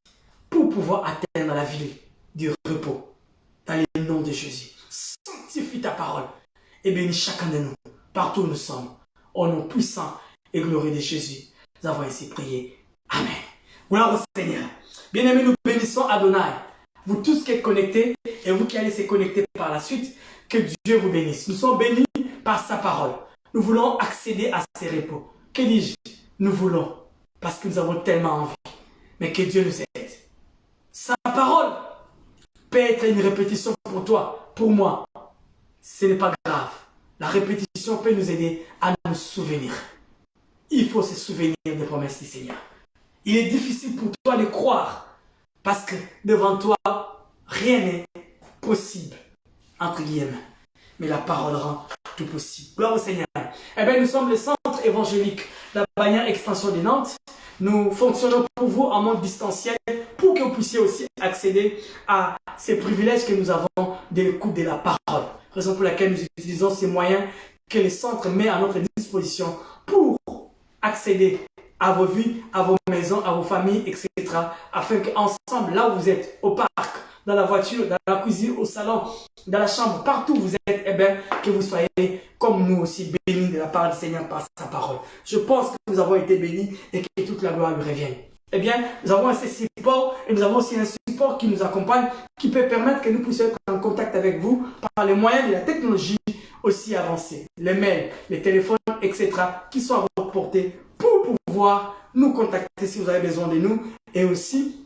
pour pouvoir atteindre la ville du repos. Dans le nom de Jésus, sanctifie ta parole et bénis chacun de nous, partout où nous sommes. Au nom puissant et glorieux de Jésus, nous avons ainsi prié. Amen. Gloire au Seigneur. Bien-aimés, nous bénissons Adonai. Vous tous qui êtes connectés et vous qui allez se connecter par la suite, que Dieu vous bénisse. Nous sommes bénis par sa parole. Nous voulons accéder à ses repos. Que dis-je? Nous voulons, parce que nous avons tellement envie. Mais que Dieu nous aide. Sa parole peut être une répétition pour toi, pour moi. Ce n'est pas grave. La répétition peut nous aider à nous souvenir. Il faut se souvenir des promesses du Seigneur. Il est difficile pour toi de croire parce que devant toi, rien n'est possible, entre guillemets. Mais la parole rend tout possible. Gloire au Seigneur. Eh bien, nous sommes le centre évangélique de la Bannière Extension de Nantes. Nous fonctionnons pour vous en mode distanciel pour que vous puissiez aussi accéder à ces privilèges que nous avons de l'écoute de la parole. Raison pour laquelle nous utilisons ces moyens que le centre met à notre disposition pour accéder à vos vies, à vos maisons, à vos familles, etc. Afin qu'ensemble, là où vous êtes, au parc, dans la voiture, dans la cuisine, au salon, dans la chambre, partout où vous êtes, eh bien, que vous soyez comme nous aussi bénis de la part du Seigneur par sa parole. Je pense que nous avons été bénis et que toute la gloire lui revienne. Eh bien, nous avons ces supports et nous avons aussi un support qui nous accompagne, qui peut permettre que nous puissions être en contact avec vous par les moyens de la technologie aussi avancée. Les mails, les téléphones, etc. qui sont à votre portée pour pouvoir nous contacter si vous avez besoin de nous et aussi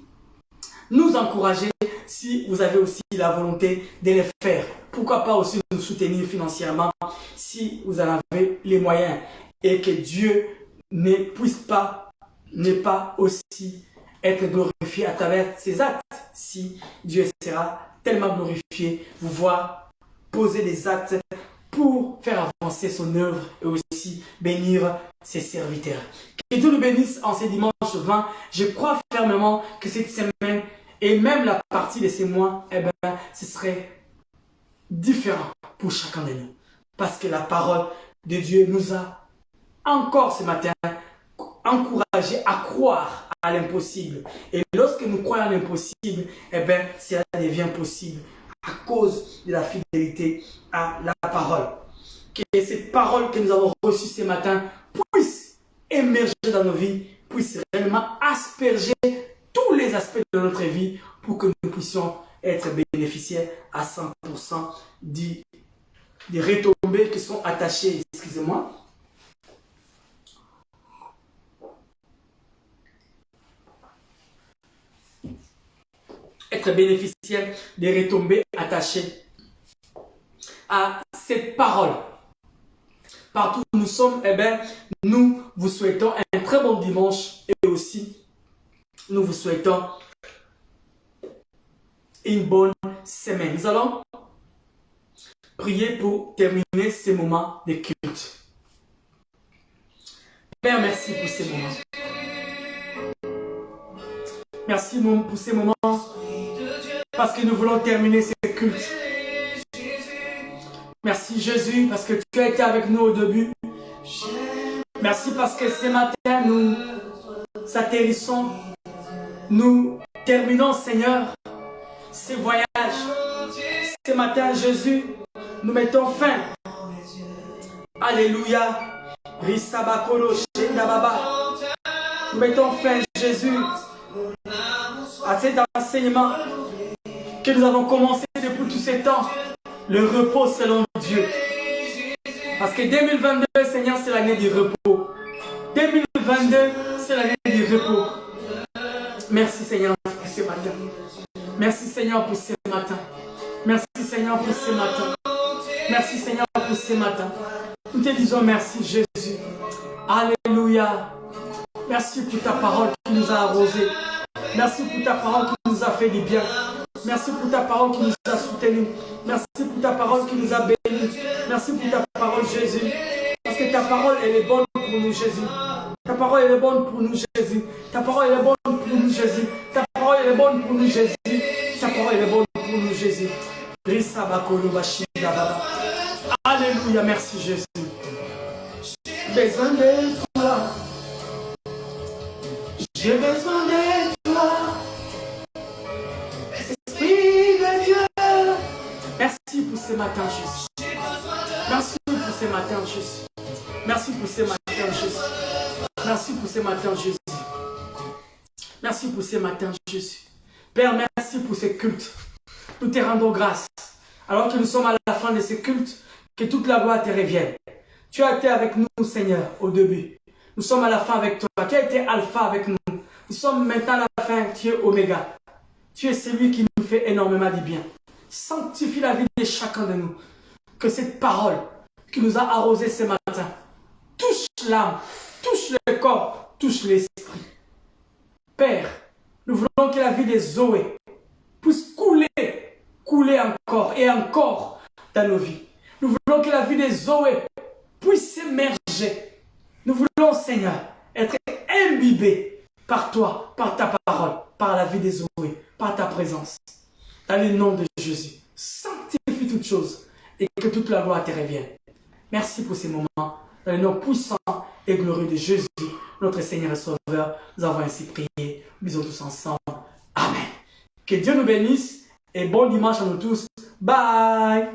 nous encourager si vous avez aussi la volonté de les faire. Pourquoi pas aussi nous soutenir financièrement si vous en avez les moyens et que Dieu ne pas aussi être glorifié à travers ses actes. Si Dieu sera tellement glorifié, vous voir poser des actes pour faire avancer son œuvre et aussi bénir ses serviteurs. Que Dieu nous bénisse en ce dimanche 20. Je crois fermement que cette semaine et même la partie de ces mois, eh ben, ce serait différent pour chacun de nous. Parce que la parole de Dieu nous a encore ce matin encouragé à croire à l'impossible. Et lorsque nous croyons à l'impossible, eh bien, cela devient possible à cause de la fidélité à la parole. Que cette parole que nous avons reçue ce matin puisse émerger dans nos vies, puisse réellement asperger tous les aspects de notre vie pour que nous puissions être bénéficiaires à 100% des retombées qui sont attachées, excusez-moi, être bénéficiaire des retombées attachées à cette parole. Partout où nous sommes, eh bien, nous vous souhaitons un très bon dimanche et aussi nous vous souhaitons une bonne semaine. Nous allons prier pour terminer ces moments de culte. Père, merci pour ces moments. Merci pour ces moments parce que nous voulons terminer ces cultes Merci Jésus parce que tu as été avec nous au début. Merci parce que ce matin nous atterrissons, nous terminons Seigneur ces voyages. Ce matin Jésus, nous mettons fin. Alléluia. Risabakolo Shendababa. Nous mettons fin Jésus à cet enseignement que nous avons commencé depuis tous ces temps. Le repos selon Dieu. Parce que 2022, Seigneur, c'est l'année du repos. 2022, c'est l'année du repos. Merci Seigneur pour ce matin. Merci Seigneur pour ce matin. Merci Seigneur pour ce matin. Merci Seigneur pour ce matin. Nous te disons merci Jésus. Alléluia. Merci pour ta parole qui nous a arrosés. Merci pour ta parole qui nous a fait du bien. Merci pour ta parole qui nous a soutenus. Merci pour ta parole qui nous a bénis. Merci pour ta parole, Jésus. Parce que ta parole, elle est bonne pour nous, Jésus. Ta parole, elle est bonne pour nous, Jésus. Ta parole, elle est bonne pour nous, Jésus. Ta parole, elle est bonne pour nous, Jésus. Ta parole, elle est bonne pour nous, Jésus. Alléluia, merci, Jésus. Besoin de toi. J'ai besoin de toi. Esprit de Dieu. Merci pour ce matin, Jésus. Merci pour ce matin, Jésus. Merci pour ce matin, Jésus. Merci pour ce matin, Jésus. Merci pour ce matin, Jésus. Père, merci pour ce culte. Nous te rendons grâce. Alors que nous sommes à la fin de ce culte, que toute la gloire te revienne. Tu as été avec nous, Seigneur, au début. Nous sommes à la fin avec toi. Tu as été alpha avec nous. Nous sommes maintenant à la fin. Tu es oméga. Tu es celui qui nous fait énormément du bien. Sanctifie la vie de chacun de nous. Que cette parole qui nous a arrosés ce matin touche l'âme, touche le corps, touche l'esprit. Père, nous voulons que la vie de Zoé puisse couler encore et encore dans nos vies. Nous voulons que la vie de Zoé puisse s'émerger. Nous voulons, Seigneur, être imbibés par toi, par ta parole, par la vie de Zoé, par ta présence. Dans le nom de Jésus, sanctifie toutes choses et que toute la gloire te revienne. Merci pour ces moments. Dans le nom puissant et glorieux de Jésus, notre Seigneur et Sauveur, nous avons ainsi prié. Nous disons tous ensemble. Amen. Que Dieu nous bénisse et bon dimanche à nous tous. Bye.